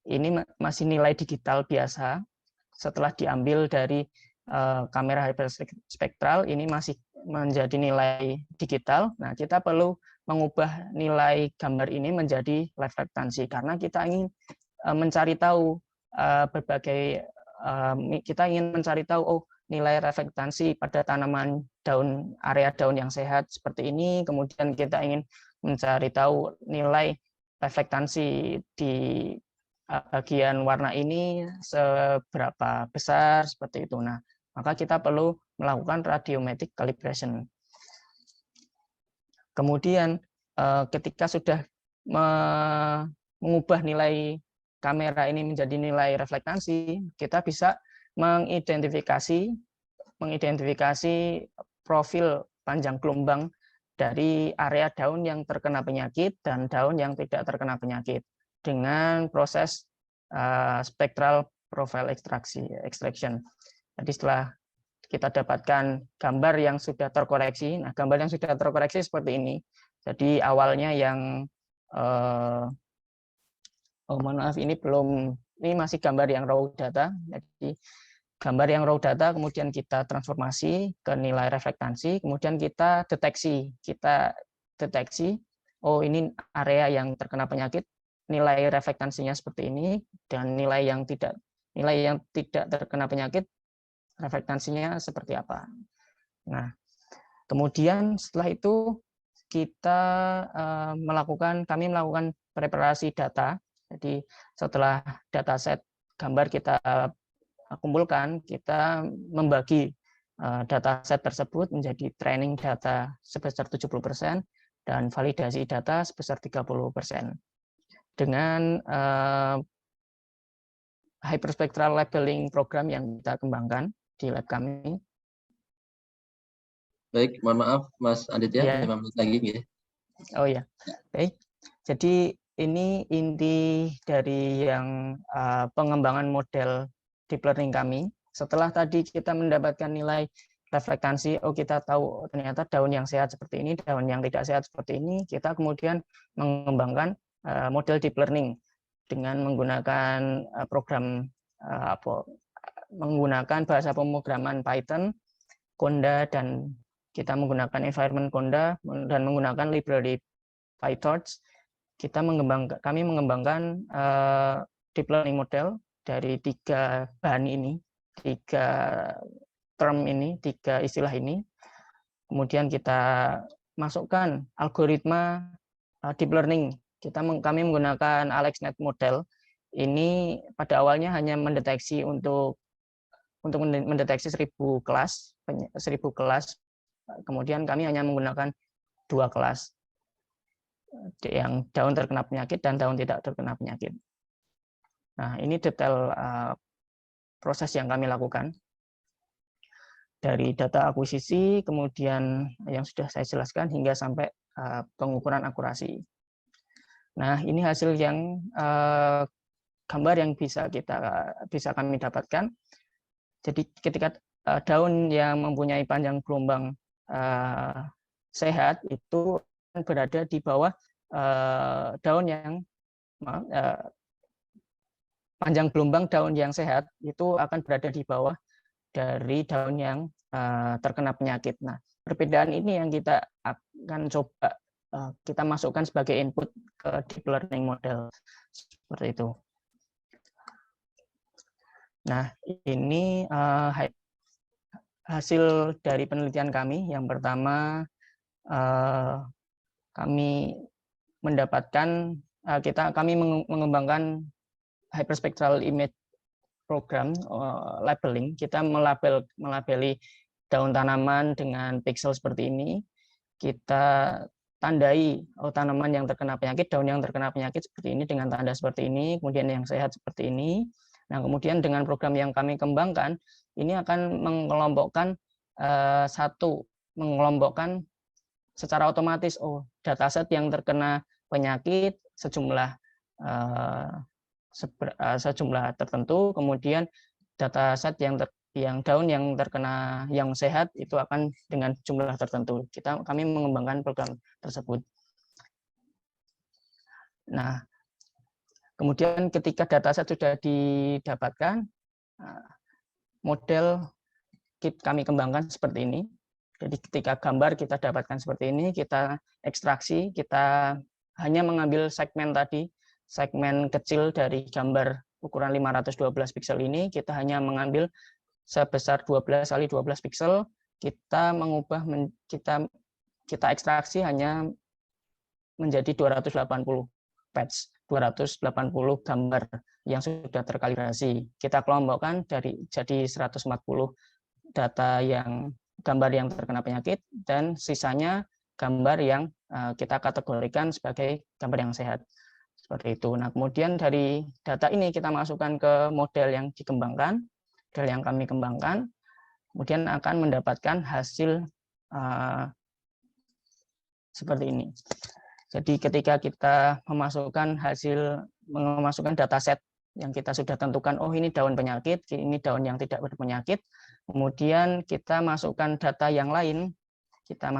ini masih nilai digital biasa. Setelah diambil dari kamera hyperspektral, ini masih menjadi nilai digital. Nah, kita perlu mengubah nilai gambar ini menjadi reflektansi karena kita ingin mencari tahu kita ingin mencari tahu nilai reflektansi pada tanaman area daun yang sehat seperti ini. Kemudian kita ingin mencari tahu nilai reflektansi di bagian warna ini seberapa besar seperti itu. Nah, maka kita perlu melakukan radiometric calibration. Kemudian ketika sudah mengubah nilai kamera ini menjadi nilai reflektansi, kita bisa mengidentifikasi profil panjang gelombang dari area daun yang terkena penyakit dan daun yang tidak terkena penyakit dengan proses spectral profile extraction. Jadi setelah kita dapatkan gambar yang sudah terkoreksi, nah gambar yang sudah terkoreksi seperti ini. Jadi awalnya yang mohon maaf ini masih gambar yang raw data. Jadi gambar yang raw data kemudian kita transformasi ke nilai reflektansi, kemudian kita deteksi ini area yang terkena penyakit, nilai reflektansinya seperti ini, dan nilai yang tidak terkena penyakit reflektansinya seperti apa. Nah, kemudian setelah itu kami melakukan preparasi data. Jadi setelah dataset gambar kita kumpulkan, kita membagi dataset tersebut menjadi training data sebesar 70% dan validasi data sebesar 30%. Dengan hyperspectral labeling program yang kita kembangkan di lab kami.
Baik, mohon maaf Mas Aditya, 5 menit lagi ya.
Oh ya, baik. Jadi ini inti dari yang pengembangan model deep learning kami. Setelah tadi kita mendapatkan nilai reflektansi, kita tahu ternyata daun yang sehat seperti ini, daun yang tidak sehat seperti ini, kita kemudian mengembangkan model deep learning dengan menggunakan menggunakan bahasa pemrograman Python, Conda, dan kita menggunakan environment Conda dan menggunakan library PyTorch. Kami mengembangkan deep learning model dari 3 bahan ini, 3 term ini, 3 istilah ini. Kemudian kita masukkan algoritma deep learning. Kami menggunakan AlexNet model. Ini pada awalnya hanya mendeteksi untuk mendeteksi 1000 kelas. Kemudian kami hanya menggunakan 2 kelas, yang daun terkena penyakit dan daun tidak terkena penyakit. Nah, ini detail proses yang kami lakukan dari data akuisisi, kemudian yang sudah saya jelaskan hingga sampai pengukuran akurasi. Nah, ini hasil yang gambar yang bisa kami dapatkan. Jadi ketika daun yang mempunyai panjang gelombang sehat itu berada di bawah daun yang panjang gelombang daun yang sehat itu akan berada di bawah dari daun yang terkena penyakit. Nah, perbedaan ini yang kita akan coba kita masukkan sebagai input ke deep learning model seperti itu. Nah, ini hasil dari penelitian kami. Yang pertama, kami mendapatkan kami mengembangkan hyperspectral image program labeling. Kita melabeli daun tanaman dengan pixel seperti ini. Kita tandai tanaman yang terkena penyakit, daun yang terkena penyakit seperti ini dengan tanda seperti ini, kemudian yang sehat seperti ini. Nah, kemudian dengan program yang kami kembangkan, ini akan mengelompokkan mengelompokkan secara otomatis dataset yang terkena penyakit sejumlah tertentu, kemudian dataset yang daun yang terkena yang sehat itu akan dengan jumlah tertentu. Kami mengembangkan program tersebut. Nah, kemudian ketika dataset sudah didapatkan, model kami kembangkan seperti ini. Jadi ketika gambar kita dapatkan seperti ini, kita ekstraksi, kita hanya mengambil segmen tadi, segmen kecil dari gambar ukuran 512 piksel ini, kita hanya mengambil sebesar 12 kali 12 piksel, kita mengubah kita ekstraksi hanya menjadi 280 patch, 280 gambar yang sudah terkalibrasi. Kita kelompokkan jadi 140 data gambar yang terkena penyakit, dan sisanya gambar yang kita kategorikan sebagai gambar yang sehat. Seperti itu. Nah, kemudian dari data ini kita masukkan ke model yang dikembangkan, model yang kami kembangkan, kemudian akan mendapatkan hasil seperti ini. Jadi ketika kita memasukkan dataset yang kita sudah tentukan, ini daun penyakit, ini daun yang tidak berpenyakit, kemudian kita masukkan data yang lain, kita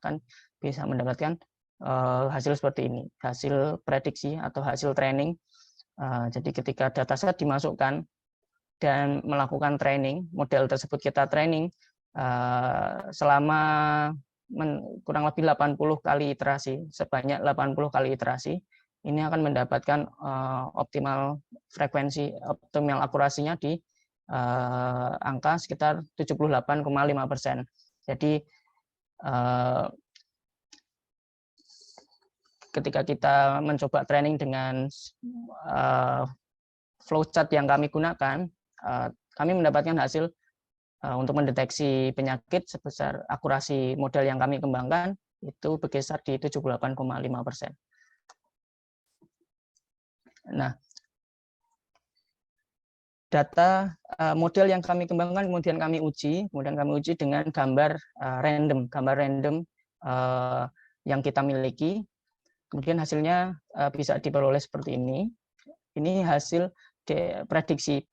akan bisa mendapatkan hasil seperti ini, hasil prediksi atau hasil training. Jadi ketika dataset dimasukkan dan melakukan training, model tersebut kita training selama kurang lebih 80 kali iterasi, sebanyak 80 kali iterasi, ini akan mendapatkan optimal frekuensi, optimal akurasinya di angka sekitar 78,5%. Jadi ketika kita mencoba training dengan flowchart yang kami gunakan, kami mendapatkan hasil untuk mendeteksi penyakit sebesar akurasi model yang kami kembangkan itu berkisar di 78,5%. Nah, data model yang kami kembangkan kemudian kami uji dengan gambar random yang kita miliki. Kemudian hasilnya bisa diperoleh seperti ini. Ini hasil prediksi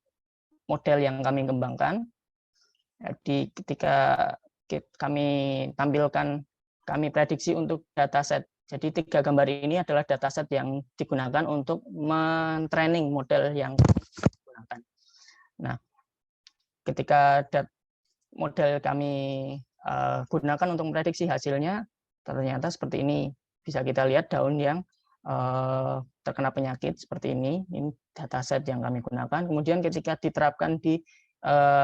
model yang kami kembangkan. Jadi ketika kami tampilkan, kami prediksi untuk dataset. Jadi 3 gambar ini adalah dataset yang digunakan untuk men-training model yang digunakan. Nah, ketika model kami gunakan untuk memprediksi hasilnya, ternyata seperti ini. Bisa kita lihat daun yang terkena penyakit seperti ini dataset yang kami gunakan. Kemudian ketika diterapkan di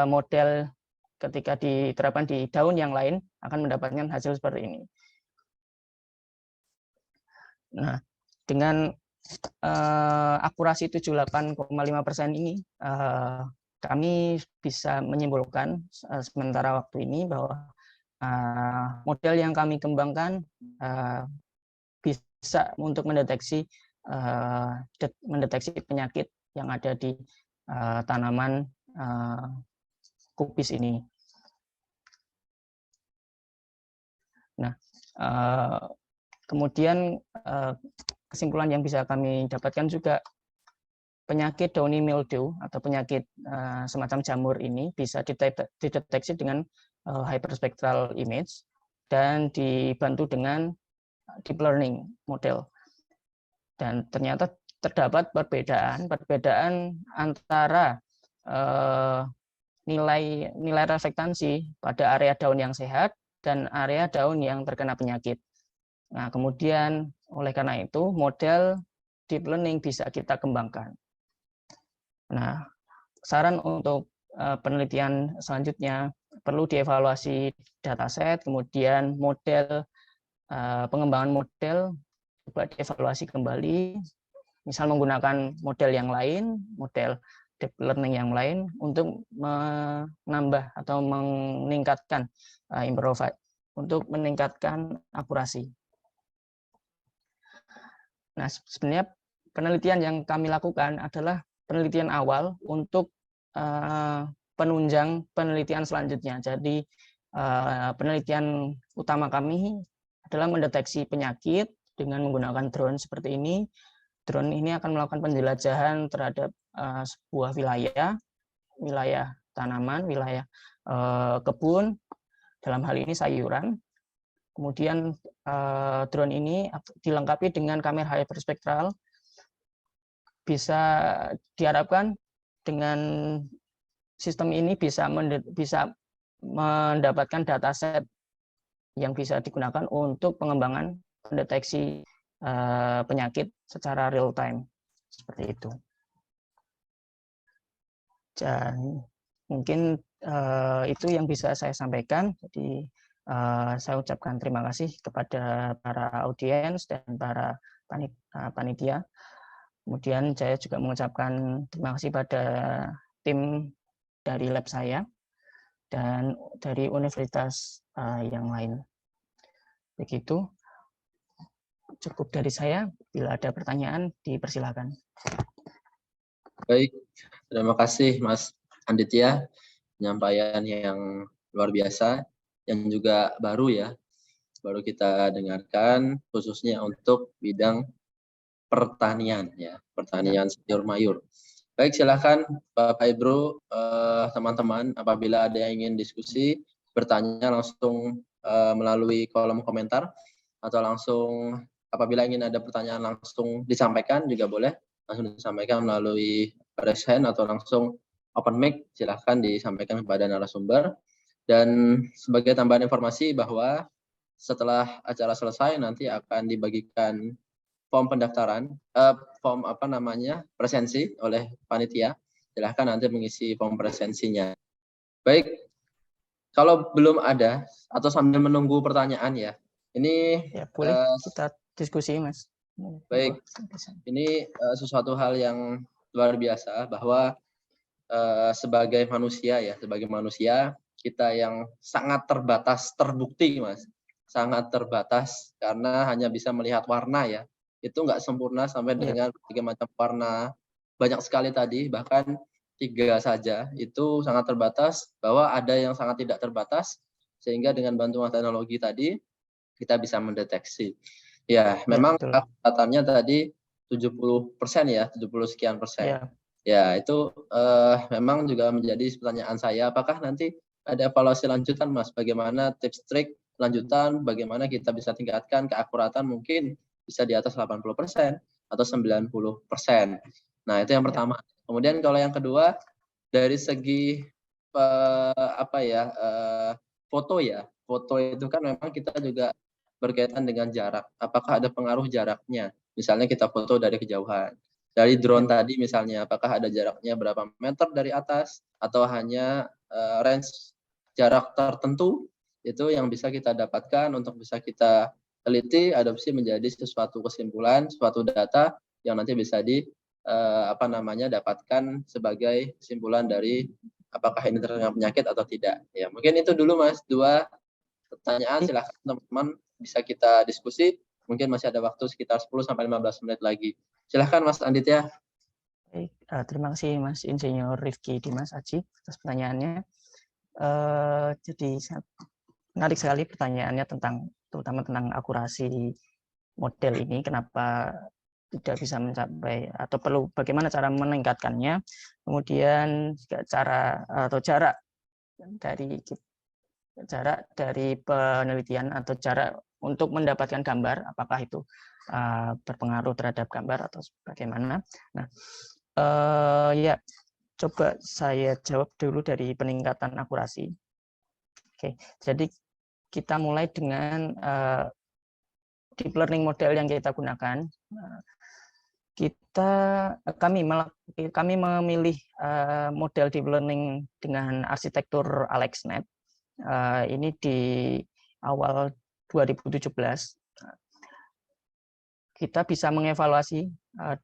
model, ketika diterapkan di daun yang lain, akan mendapatkan hasil seperti ini. Nah, dengan akurasi 78,5% ini, kami bisa menyimpulkan sementara waktu ini bahwa model yang kami kembangkan bisa untuk mendeteksi penyakit yang ada di tanaman kubis ini. Nah, kemudian kesimpulan yang bisa kami dapatkan juga, penyakit downy mildew atau penyakit semacam jamur ini bisa dideteksi dengan hyperspectral image dan dibantu dengan deep learning model. Dan ternyata terdapat perbedaan antara nilai reflektansi pada area daun yang sehat dan area daun yang terkena penyakit. Nah, kemudian oleh karena itu model deep learning bisa kita kembangkan. Nah, saran untuk penelitian selanjutnya perlu dievaluasi dataset, kemudian model, pengembangan model coba dievaluasi kembali, misal menggunakan model yang lain, model deep learning yang lain untuk menambah atau meningkatkan improvise, untuk meningkatkan akurasi. Nah, sebenarnya penelitian yang kami lakukan adalah penelitian awal untuk penunjang penelitian selanjutnya. Jadi penelitian utama kami adalah mendeteksi penyakit dengan menggunakan drone seperti ini. Drone ini akan melakukan penjelajahan terhadap sebuah wilayah tanaman, wilayah kebun, dalam hal ini sayuran. Kemudian drone ini dilengkapi dengan kamera hyperspektral. Bisa diharapkan dengan sistem ini bisa mendapatkan dataset yang bisa digunakan untuk pengembangan pendeteksi penyakit secara real time, seperti itu. Dan mungkin itu yang bisa saya sampaikan. Jadi saya ucapkan terima kasih kepada para audiens dan para panitia. Kemudian saya juga mengucapkan terima kasih pada tim dari lab saya dan dari universitas yang lain. Begitu. Cukup dari saya. Bila ada pertanyaan, dipersilakan.
Baik, terima kasih Mas Anditya, penyampaian yang luar biasa, yang juga baru ya, baru kita dengarkan khususnya untuk bidang pertanian ya, pertanian sayur mayur. Baik, silakan Bapak Ibu, teman-teman, apabila ada yang ingin diskusi, bertanya langsung melalui kolom komentar, atau langsung apabila ingin ada pertanyaan langsung disampaikan juga boleh, langsung disampaikan melalui raise hand atau langsung open mic, silahkan disampaikan kepada narasumber. Dan sebagai tambahan informasi bahwa setelah acara selesai nanti akan dibagikan form pendaftaran, form presensi oleh panitia. Silahkan nanti mengisi form presensinya. Baik, kalau belum ada atau sambil menunggu pertanyaan ya, ini
ya boleh kita diskusi, Mas.
Baik, ini sesuatu hal yang luar biasa bahwa sebagai manusia kita yang sangat terbatas, terbukti Mas, sangat terbatas karena hanya bisa melihat warna ya, itu nggak sempurna sampai dengan berbagai macam warna, banyak sekali tadi, bahkan 3 saja, itu sangat terbatas, bahwa ada yang sangat tidak terbatas, sehingga dengan bantuan teknologi tadi, kita bisa mendeteksi. Ya, memang kelihatannya tadi 70% ya, 70 sekian persen. Ya, itu memang juga menjadi pertanyaan saya, apakah nanti ada evaluasi lanjutan Mas, bagaimana tips trik lanjutan, bagaimana kita bisa tingkatkan keakuratan mungkin bisa di atas 80% atau 90%. Nah, itu yang pertama. Kemudian kalau yang kedua, dari segi foto itu kan memang kita juga berkaitan dengan jarak. Apakah ada pengaruh jaraknya? Misalnya kita foto dari kejauhan. Dari drone tadi misalnya, apakah ada jaraknya berapa meter dari atas atau hanya range jarak tertentu, itu yang bisa kita dapatkan untuk bisa kita teliti, adopsi menjadi sesuatu kesimpulan, suatu data yang nanti bisa dapatkan sebagai kesimpulan dari apakah ini terkena penyakit atau tidak. Ya, mungkin itu dulu Mas, 2 pertanyaan, silakan teman-teman bisa kita diskusi. Mungkin masih ada waktu sekitar 10 sampai 15 menit lagi. Silakan Mas Anditya.
Baik, terima kasih Mas Insinyur Rifki Dimas Aji atas pertanyaannya. Jadi menarik sekali pertanyaannya terutama tentang akurasi model ini, kenapa tidak bisa mencapai atau bagaimana cara meningkatkannya, kemudian jarak dari penelitian atau jarak untuk mendapatkan gambar, apakah itu berpengaruh terhadap gambar atau bagaimana. Nah, coba saya jawab dulu dari peningkatan akurasi. Oke, jadi kita mulai dengan deep learning model yang kita gunakan. kami memilih model deep learning dengan arsitektur AlexNet. Ini di awal 2017. Kita bisa mengevaluasi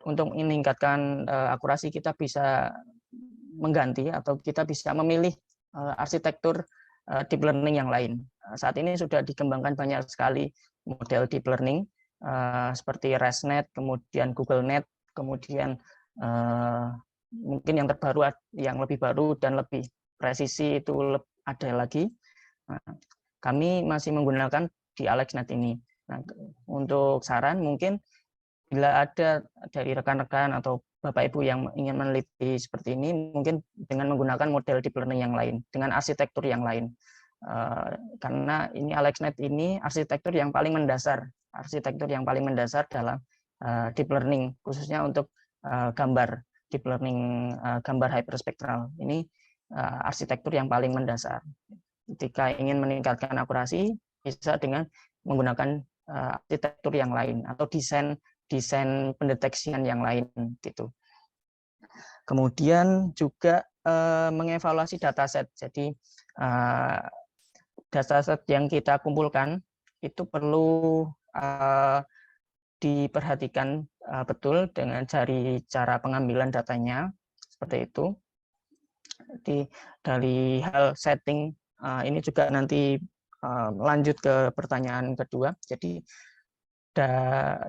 untuk meningkatkan akurasi, kita bisa mengganti atau kita bisa memilih arsitektur deep learning yang lain. Saat ini sudah dikembangkan banyak sekali model deep learning seperti ResNet, kemudian GoogleNet, kemudian mungkin yang terbaru, yang lebih baru dan lebih presisi itu ada lagi. Nah, kami masih menggunakan di AlexNet ini. Nah, untuk saran mungkin bila ada dari rekan-rekan atau Bapak Ibu yang ingin meneliti seperti ini, mungkin dengan menggunakan model deep learning yang lain, dengan arsitektur yang lain. Karena ini AlexNet ini arsitektur yang paling mendasar dalam deep learning, khususnya untuk gambar deep learning, gambar hyperspektral. Ini arsitektur yang paling mendasar. Ketika ingin meningkatkan akurasi, bisa dengan menggunakan arsitektur yang lain atau desain pendeteksian yang lain gitu. Kemudian juga mengevaluasi dataset. Jadi dataset yang kita kumpulkan itu perlu diperhatikan betul dengan cara pengambilan datanya seperti itu. Dari hal setting ini juga nanti lanjut ke pertanyaan kedua. Jadi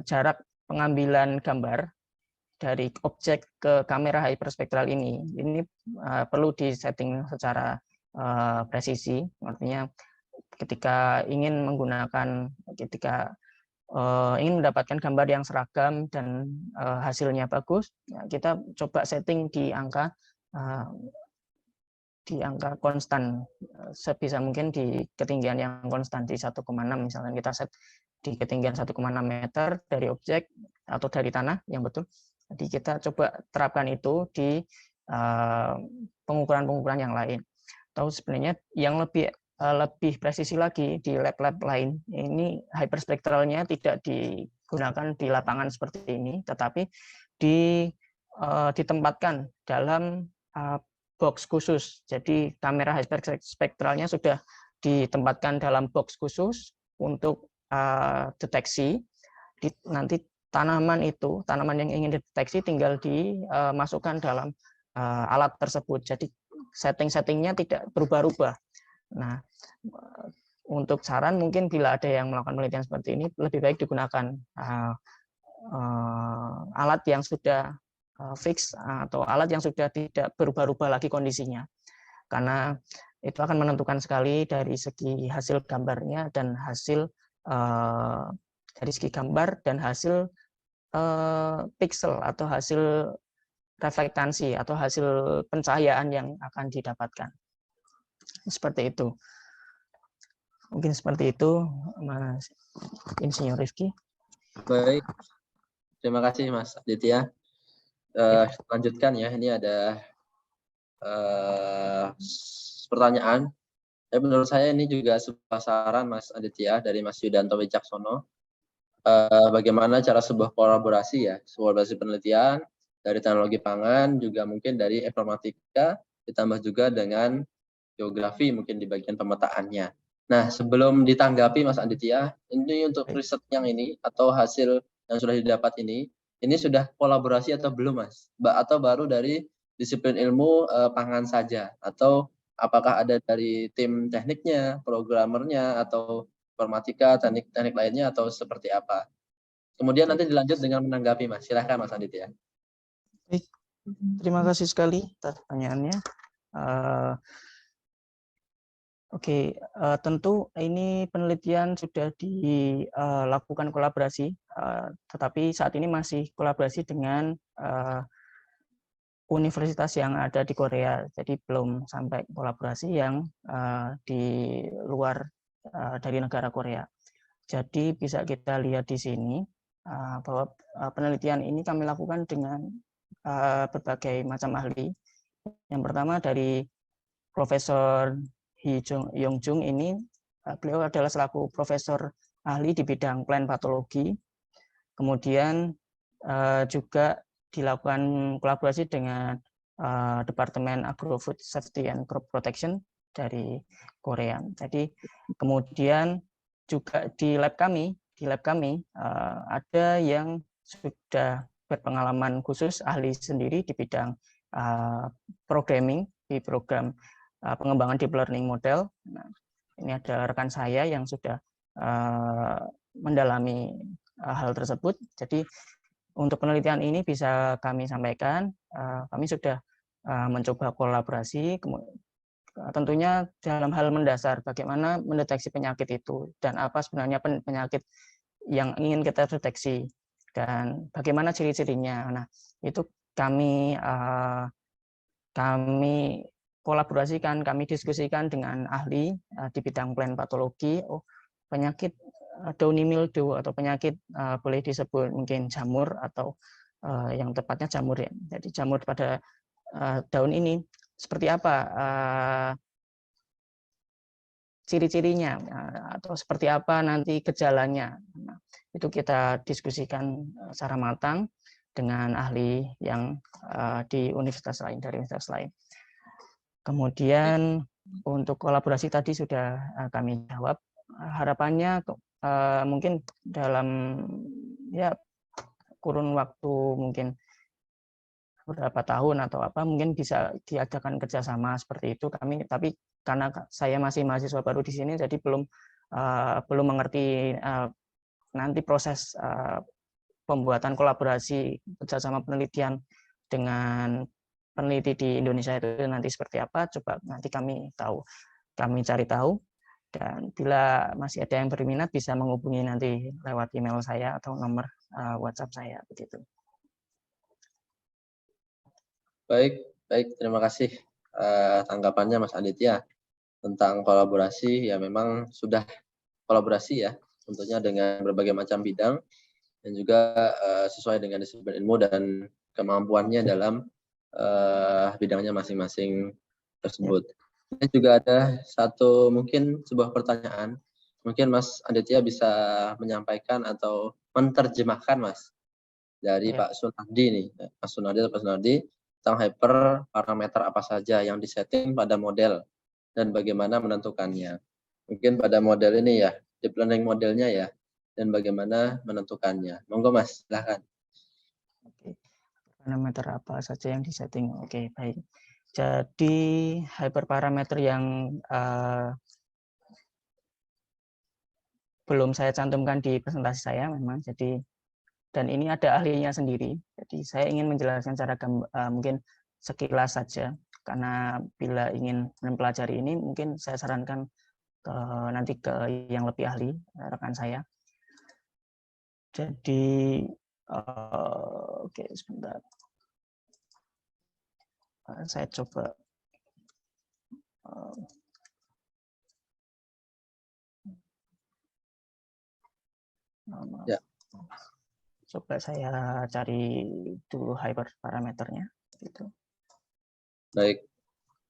jarak pengambilan gambar dari objek ke kamera hyperspektral ini perlu disetting secara presisi. Artinya ketika ingin mendapatkan gambar yang seragam dan hasilnya bagus, kita coba setting di angka konstan, sebisa mungkin di ketinggian yang konstan di 1,6, misalkan kita set di ketinggian 1,6 meter dari objek atau dari tanah yang betul. Jadi kita coba terapkan itu di pengukuran-pengukuran yang lain. Atau sebenarnya yang lebih presisi lagi di lab-lab lain, ini hyperspektralnya tidak digunakan di lapangan seperti ini, tetapi ditempatkan dalam box khusus. Jadi kamera hyperspektralnya sudah ditempatkan dalam box khusus untuk deteksi. Nanti tanaman yang ingin dideteksi tinggal dimasukkan dalam alat tersebut. Jadi setting-settingnya tidak berubah-ubah. Nah, untuk saran mungkin bila ada yang melakukan penelitian seperti ini, lebih baik digunakan alat yang sudah fix atau alat yang sudah tidak berubah-ubah lagi kondisinya, karena itu akan menentukan sekali dari segi hasil gambarnya dan hasil pixel atau hasil reflektansi atau hasil pencahayaan yang akan didapatkan. Seperti itu. Mungkin seperti itu, Mas Insinyur Rifki.
Baik, terima kasih Mas Aditya. Lanjutkan ya, ini ada pertanyaan. Menurut saya ini juga sebuah saran Mas Aditya dari Mas Yudanto Wicaksono. Bagaimana cara sebuah kolaborasi penelitian dari teknologi pangan, juga mungkin dari informatika, ditambah juga dengan geografi mungkin di bagian pemetaannya. Nah, sebelum ditanggapi Mas Aditya, ini untuk riset yang ini atau hasil yang sudah didapat ini sudah kolaborasi atau belum Mas? Atau baru dari disiplin ilmu pangan saja? Atau apakah ada dari tim tekniknya, programmernya, atau informatika, teknik lainnya, atau seperti apa? Kemudian nanti dilanjut dengan menanggapi Mas. Silahkan Mas Aditya.
Baik, terima kasih sekali atas pertanyaannya. Oke, tentu ini penelitian sudah dilakukan kolaborasi, tetapi saat ini masih kolaborasi dengan universitas yang ada di Korea, jadi belum sampai kolaborasi yang di luar dari negara Korea. Jadi bisa kita lihat di sini bahwa penelitian ini kami lakukan dengan berbagai macam ahli. Yang pertama dari Profesor Hee Yong-jung ini, beliau adalah selaku profesor ahli di bidang plant patologi. Kemudian juga dilakukan kolaborasi dengan Departemen Agro-Food Safety and Crop Protection dari Korea. Jadi kemudian juga di lab kami ada yang sudah berpengalaman khusus, ahli sendiri di bidang programming, di program pengembangan deep learning model. Nah, ini ada rekan saya yang sudah mendalami hal tersebut. Jadi untuk penelitian ini bisa kami sampaikan, kami sudah mencoba kolaborasi, tentunya dalam hal mendasar bagaimana mendeteksi penyakit itu dan apa sebenarnya penyakit yang ingin kita deteksi dan bagaimana ciri-cirinya. Nah, itu kami kolaborasikan, kami diskusikan dengan ahli di bidang plant patologi. Oh, penyakit downy mildew atau penyakit boleh disebut mungkin jamur atau yang tepatnya jamur ya. Jadi jamur pada daun ini seperti apa ciri-cirinya atau seperti apa nanti gejalanya. Nah, itu kita diskusikan secara matang dengan ahli yang di universitas lain, dari universitas lain. Kemudian untuk kolaborasi tadi sudah kami jawab. Harapannya mungkin dalam ya kurun waktu mungkin beberapa tahun atau apa mungkin bisa diadakan kerjasama seperti itu. Kami tapi karena saya masih mahasiswa baru di sini jadi belum mengerti nanti proses pembuatan kolaborasi kerjasama penelitian dengan peneliti di Indonesia itu nanti seperti apa. Coba nanti kami cari tahu, dan bila masih ada yang berminat bisa menghubungi nanti lewat email saya atau nomor WhatsApp saya begitu.
Baik, terima kasih tanggapannya Mas Aditya tentang kolaborasi. Ya memang sudah kolaborasi ya, tentunya dengan berbagai macam bidang dan juga sesuai dengan disiplin ilmu dan kemampuannya dalam bidangnya masing-masing tersebut. Dan juga ada mungkin sebuah pertanyaan, mungkin Mas Aditya bisa menyampaikan atau menerjemahkan Mas dari Pak Sunardi nih, Mas Sunardi tentang hyperparameter apa saja yang disetting pada model dan bagaimana menentukannya. Mungkin pada model ini ya, deep learning modelnya ya, dan bagaimana menentukannya. Monggo Mas, silahkan.
Oke. Parameter apa saja yang disetting? Oke, baik. Jadi hyperparameter yang belum saya cantumkan di presentasi saya memang. Jadi dan ini ada ahlinya sendiri. Jadi saya ingin menjelaskan secara mungkin sekilas saja, karena bila ingin mempelajari ini mungkin saya sarankan nanti ke yang lebih ahli, rekan saya. Jadi oke, sebentar. Saya coba
Ya.
Coba saya cari dulu hyperparameternya gitu.
Baik.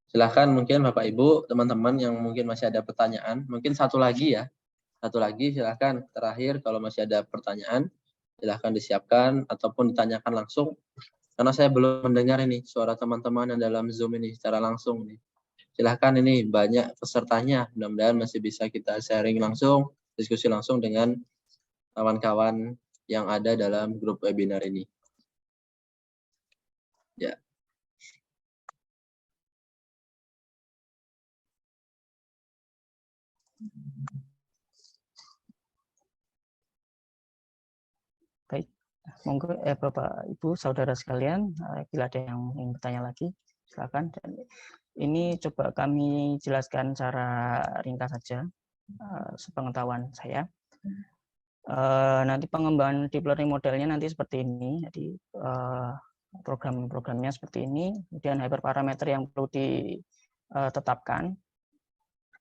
Silahkan mungkin Bapak Ibu, teman-teman yang mungkin masih ada pertanyaan, mungkin satu lagi ya. Satu lagi silahkan, terakhir kalau masih ada pertanyaan, silahkan disiapkan ataupun ditanyakan langsung. Karena saya belum mendengar ini suara teman-teman yang dalam Zoom ini secara langsung nih. Silahkan, ini banyak pesertanya, mudah-mudahan masih bisa kita sharing langsung, diskusi langsung dengan kawan-kawan yang ada dalam grup webinar ini. Ya.
Baik, monggo Bapak Ibu saudara sekalian, bila ada yang ingin bertanya lagi silakan. Dan ini coba kami jelaskan secara ringkas saja sepengetahuan saya. Nanti pengembangan deep learning modelnya nanti seperti ini. Jadi program-programnya seperti ini. Kemudian hyperparameter yang perlu ditetapkan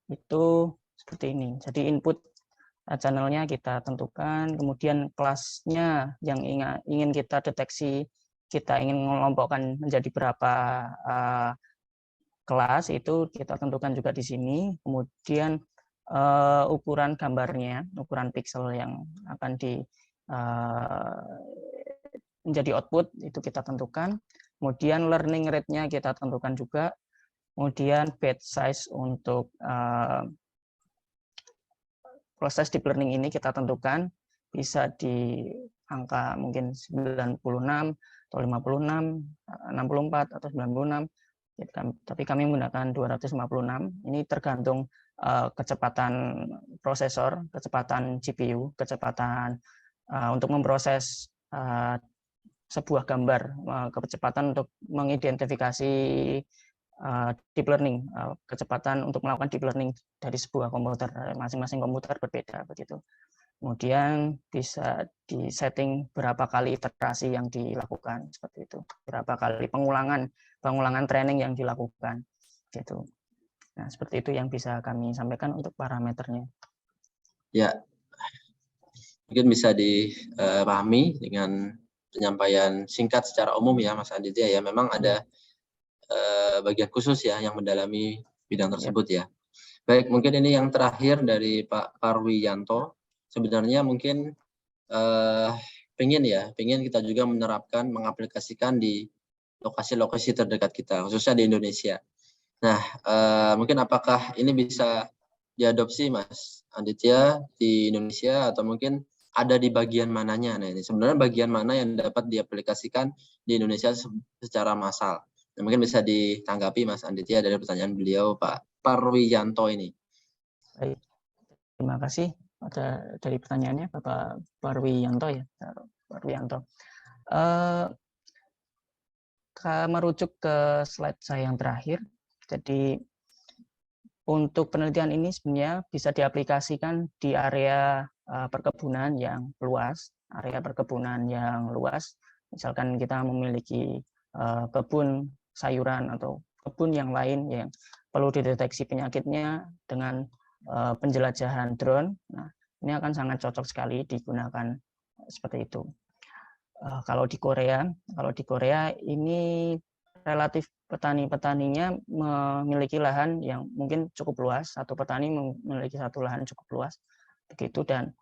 itu seperti ini. Jadi input channelnya kita tentukan, kemudian kelasnya yang ingin kita deteksi, kita ingin mengelompokkan menjadi berapa kelas, itu kita tentukan juga di sini. Kemudian ukuran gambarnya, ukuran pixel yang akan menjadi output itu kita tentukan. Kemudian learning rate-nya kita tentukan juga. Kemudian batch size untuk proses deep learning ini kita tentukan bisa di angka mungkin 96 atau 56, 64 atau 96. Tapi kami menggunakan 256. Ini tergantung kecepatan prosesor, kecepatan GPU, kecepatan untuk memproses sebuah gambar, kecepatan untuk mengidentifikasi deep learning, kecepatan untuk melakukan deep learning dari sebuah komputer, masing-masing komputer berbeda begitu. Kemudian bisa disetting berapa kali iterasi yang dilakukan seperti itu, berapa kali pengulangan training yang dilakukan gitu. Nah, seperti itu yang bisa kami sampaikan untuk parameternya.
Ya, mungkin bisa dipahami dengan penyampaian singkat secara umum ya Mas Aditya ya. Memang ada bagian khusus ya yang mendalami bidang tersebut ya. Baik, mungkin ini yang terakhir dari Pak Parwiyanto. Sebenarnya mungkin pengen kita juga menerapkan, mengaplikasikan di lokasi-lokasi terdekat kita, khususnya di Indonesia. Nah, mungkin apakah ini bisa diadopsi Mas Aditya di Indonesia atau mungkin ada di bagian mananya? Nah, ini sebenarnya bagian mana yang dapat diaplikasikan di Indonesia secara massal? Nah, mungkin bisa ditanggapi Mas Aditya dari pertanyaan beliau Pak Parwiyanto ini.
Baik. Terima kasih dari pertanyaannya Bapak Parwiyanto ya, Parwiyanto. Merujuk ke slide saya yang terakhir, jadi untuk penelitian ini sebenarnya bisa diaplikasikan di area perkebunan yang luas, misalkan kita memiliki kebun sayuran atau kebun yang lain yang perlu dideteksi penyakitnya dengan penjelajahan drone. Nah, ini akan sangat cocok sekali digunakan seperti itu. Kalau di Korea ini relatif petani-petaninya memiliki lahan yang mungkin cukup luas, satu petani memiliki satu lahan cukup luas, begitu, dan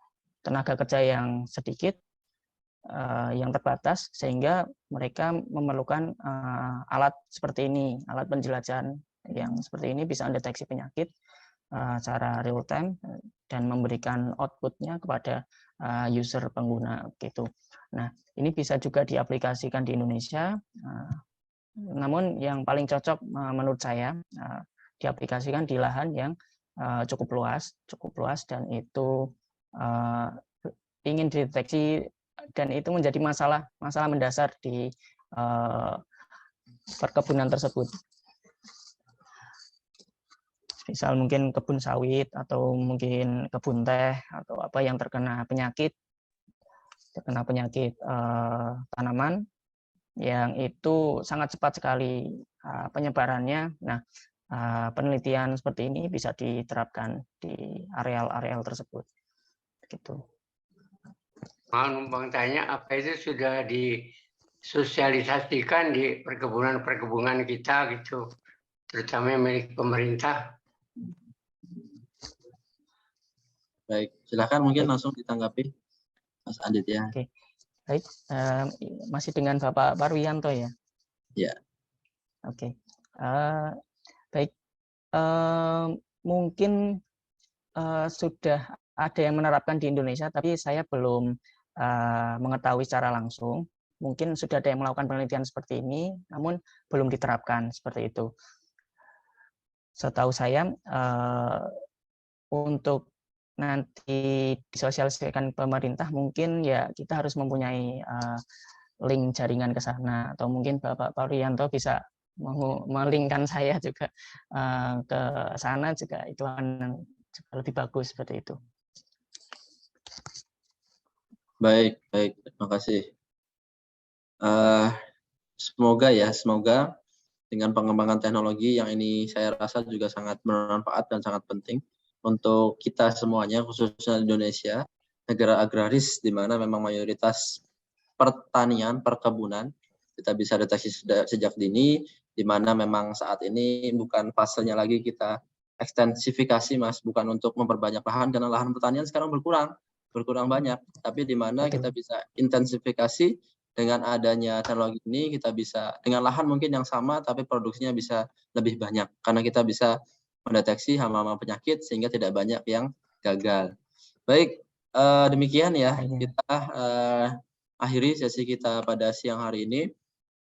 tenaga kerja yang sedikit, yang terbatas, sehingga mereka memerlukan alat seperti ini, alat penjelajahan yang seperti ini bisa mendeteksi penyakit secara real time dan memberikan outputnya kepada user pengguna gitu. Nah, ini bisa juga diaplikasikan di Indonesia. Namun yang paling cocok menurut saya diaplikasikan di lahan yang cukup luas dan itu ingin dideteksi dan itu menjadi masalah mendasar di perkebunan tersebut. Misal mungkin kebun sawit atau mungkin kebun teh atau apa yang terkena penyakit tanaman yang itu sangat cepat sekali penyebarannya. Nah, penelitian seperti ini bisa diterapkan di areal-areal tersebut. Gitu.
Mohon numpang tanya, apa itu sudah disosialisasikan di perkebunan kita gitu, terutama milik pemerintah?
Baik, silakan mungkin langsung ditanggapi Mas Aditya.
Oke. Baik, masih dengan Bapak Parwiyanto ya?
Ya.
Oke. Baik, mungkin sudah ada yang menerapkan di Indonesia, tapi saya belum mengetahui secara langsung. Mungkin sudah ada yang melakukan penelitian seperti ini, namun belum diterapkan seperti itu. Setahu saya, untuk nanti disosialisasikan pemerintah, mungkin ya kita harus mempunyai link jaringan ke sana, atau mungkin Bapak Parwiyanto bisa melinkkan saya juga ke sana juga, itu akan lebih bagus seperti itu.
Baik, terima kasih. Semoga dengan pengembangan teknologi yang ini saya rasa juga sangat bermanfaat dan sangat penting untuk kita semuanya, khususnya Indonesia, negara agraris di mana memang mayoritas pertanian, perkebunan, kita bisa deteksi sejak dini, di mana memang saat ini bukan fasenya lagi kita ekstensifikasi Mas, bukan untuk memperbanyak lahan, karena lahan pertanian sekarang berkurang banyak, tapi di mana kita bisa intensifikasi dengan adanya teknologi ini kita bisa dengan lahan mungkin yang sama tapi produksinya bisa lebih banyak karena kita bisa mendeteksi hama-hama penyakit sehingga tidak banyak yang gagal. Baik, demikian ya kita akhiri sesi kita pada siang hari ini.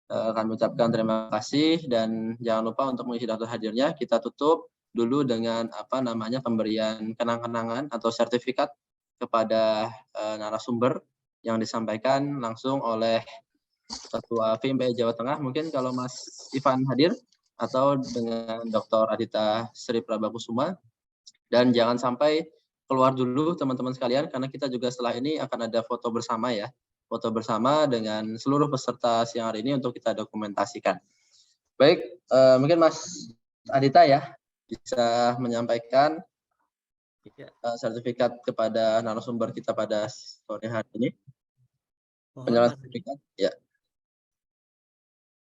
Kami ucapkan terima kasih dan jangan lupa untuk mengisi daftar hadirnya. Kita tutup dulu dengan pemberian kenang-kenangan atau sertifikat kepada narasumber yang disampaikan langsung oleh Ketua FIM PI Jawa Tengah. Mungkin kalau Mas Ivan hadir atau dengan Dr. Adita Sri Prabakusuma. Dan jangan sampai keluar dulu teman-teman sekalian karena kita juga setelah ini akan ada foto bersama ya. Foto bersama dengan seluruh peserta siang hari ini untuk kita dokumentasikan. Baik, mungkin Mas Adita ya bisa menyampaikan sertifikat kepada narasumber kita pada sore hari ini. Penyerahan sertifikat, ya.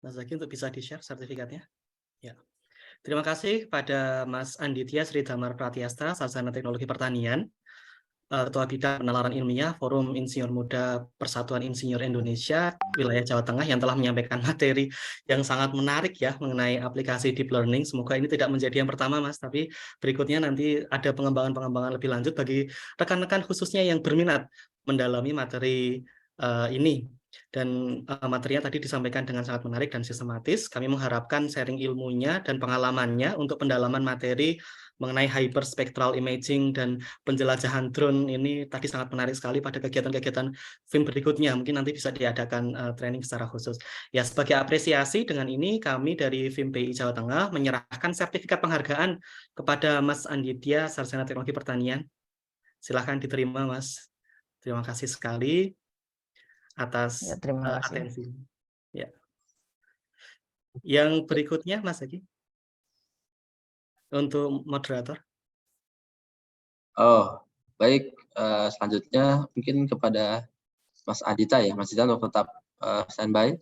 Mas Zaki untuk bisa di-share sertifikatnya. Ya. Terima kasih pada Mas Anditya Sri Damar Pratiasta, Sarjana Teknologi Pertanian, Ketua Bidang Penalaran Ilmiah Forum Insinyur Muda Persatuan Insinyur Indonesia Wilayah Jawa Tengah yang telah menyampaikan materi yang sangat menarik ya mengenai aplikasi deep learning. Semoga ini tidak menjadi yang pertama Mas, tapi berikutnya nanti ada pengembangan-pengembangan lebih lanjut bagi rekan-rekan khususnya yang berminat mendalami materi ini. Dan materinya tadi disampaikan dengan sangat menarik dan sistematis. Kami mengharapkan sharing ilmunya dan pengalamannya untuk pendalaman materi mengenai hyperspectral imaging dan penjelajahan drone ini tadi sangat menarik sekali pada kegiatan-kegiatan FIM berikutnya. Mungkin nanti bisa diadakan training secara khusus. Ya, sebagai apresiasi dengan ini kami dari FIM PI Jawa Tengah menyerahkan sertifikat penghargaan kepada Mas Anditya, Sarjana Teknologi Pertanian. Silahkan diterima Mas. Terima kasih sekali atas atensi. Ya. Yang berikutnya Mas Zaki. Untuk moderator.
Oh, baik. Selanjutnya mungkin kepada Mas Adita ya. Mas Adita untuk tetap standby.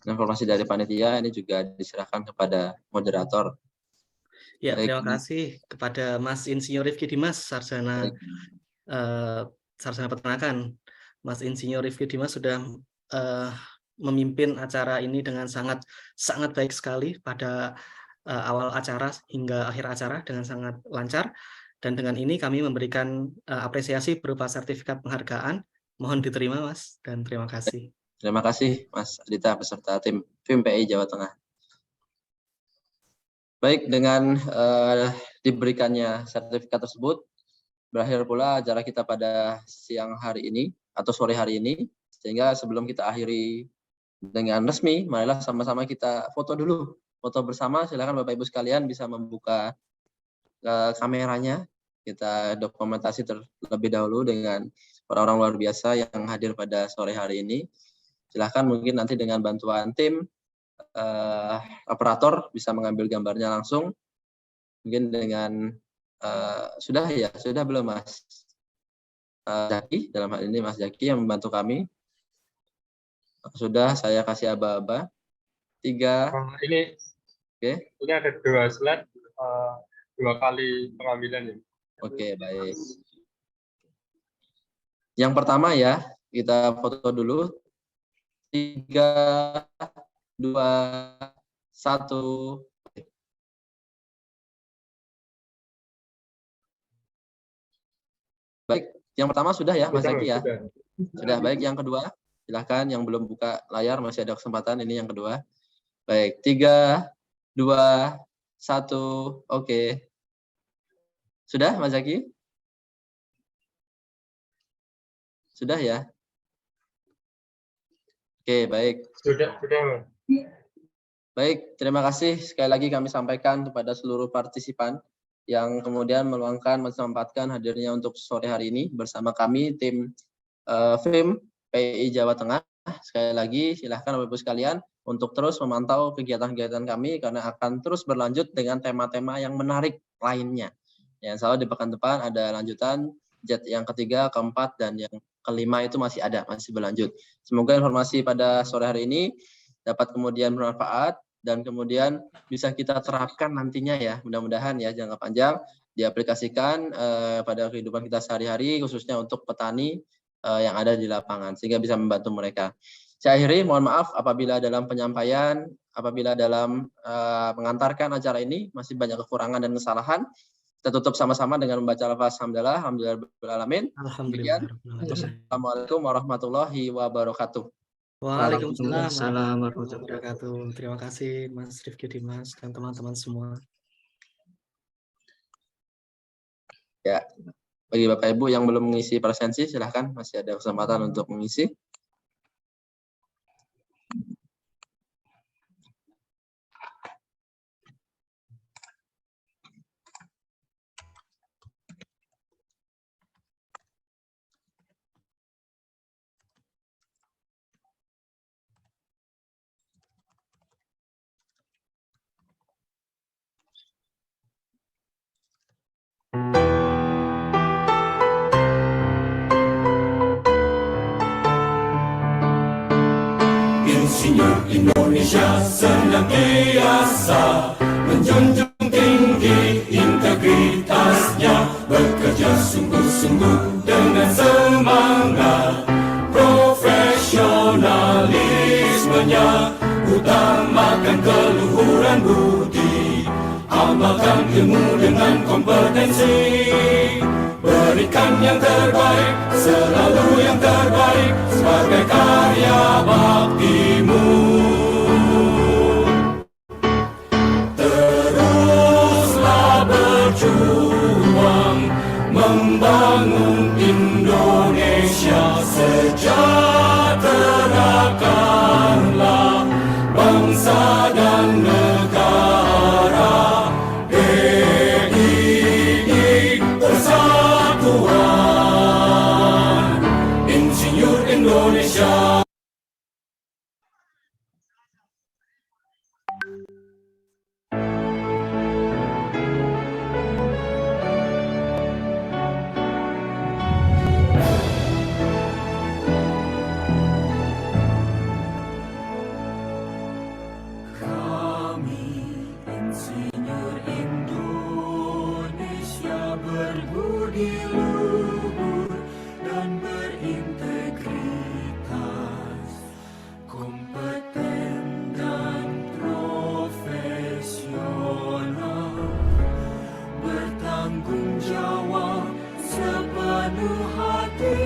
Informasi dari panitia ini juga diserahkan kepada moderator.
Ya, baik. Terima kasih kepada Mas Insinyur Rifki Dimas, Sarjana Peternakan. Mas Insinyur Rifki Dimas sudah memimpin acara ini dengan sangat baik sekali pada awal acara hingga akhir acara dengan sangat lancar. Dan dengan ini kami memberikan apresiasi berupa sertifikat penghargaan. Mohon diterima Mas dan terima kasih.
Terima kasih Mas Adita beserta tim FIM PI Jawa Tengah. Baik, dengan diberikannya sertifikat tersebut, berakhir pula acara kita pada siang hari ini atau sore hari ini, sehingga sebelum kita akhiri dengan resmi, marilah sama-sama kita foto dulu. Foto bersama, silakan Bapak Ibu sekalian bisa membuka kameranya. Kita dokumentasi terlebih dahulu dengan orang-orang luar biasa yang hadir pada sore hari ini. Silakan mungkin nanti dengan bantuan tim operator bisa mengambil gambarnya langsung. Mungkin dengan sudah belum Mas Zaki, dalam hal ini Mas Zaki yang membantu kami. Sudah, saya kasih aba-aba. 3.
Ini
Oke.
Ini ada 2 slide, 2 kali pengambilan ya.
Oke, baik. Yang pertama ya, kita foto dulu. 3, 2, 1. Baik, yang pertama sudah ya Mas Zaki ya? Sudah, baik. Yang kedua, silahkan yang belum buka layar masih ada kesempatan, ini yang kedua. Baik, 3, 2, 1, oke. Sudah Mas Zaki? Sudah ya? Oke, baik.
Sudah.
Baik, terima kasih sekali lagi kami sampaikan kepada seluruh partisipan yang kemudian meluangkan menyempatkan hadirnya untuk sore hari ini bersama kami tim FIM PI Jawa Tengah. Sekali lagi silahkan Bapak Ibu sekalian untuk terus memantau kegiatan-kegiatan kami karena akan terus berlanjut dengan tema-tema yang menarik lainnya. Yang selalu di pekan depan ada lanjutan, jet yang ketiga, keempat, dan yang kelima itu masih berlanjut. Semoga informasi pada sore hari ini dapat kemudian bermanfaat dan kemudian bisa kita terapkan nantinya ya, mudah-mudahan ya jangka panjang diaplikasikan pada kehidupan kita sehari-hari khususnya untuk petani yang ada di lapangan sehingga bisa membantu mereka. Saya akhiri, mohon maaf apabila dalam penyampaian, apabila dalam mengantarkan acara ini masih banyak kekurangan dan kesalahan. Kita tutup sama-sama dengan membaca lafaz hamdalah, alhamdulillahirabbil alamin.
Alhamdulillah.
Assalamualaikum warahmatullahi wabarakatuh.
Waalaikumsalam warahmatullahi wabarakatuh. Terima kasih Mas Rifki Dimas dan teman-teman semua.
Ya, bagi Bapak Ibu yang belum mengisi presensi, silahkan masih ada kesempatan untuk mengisi.
Insinyur Indonesia senantiasa menjunjung tinggi integritasnya, bekerja sungguh-sungguh dengan semangat profesionalismenya, utamakan keluhuran budi, amalkan ilmu dengan kompetensi, berikan yang terbaik, selalu yang terbaik sebagai karya baktimu. Teruslah berjuang membangun Indonesia, sejahterakanlah bangsa dan negara. PII Persatuan Insinyur Indonesia. Berbudi luhur dan berintegritas, kompeten dan profesional, bertanggung jawab sepenuh hati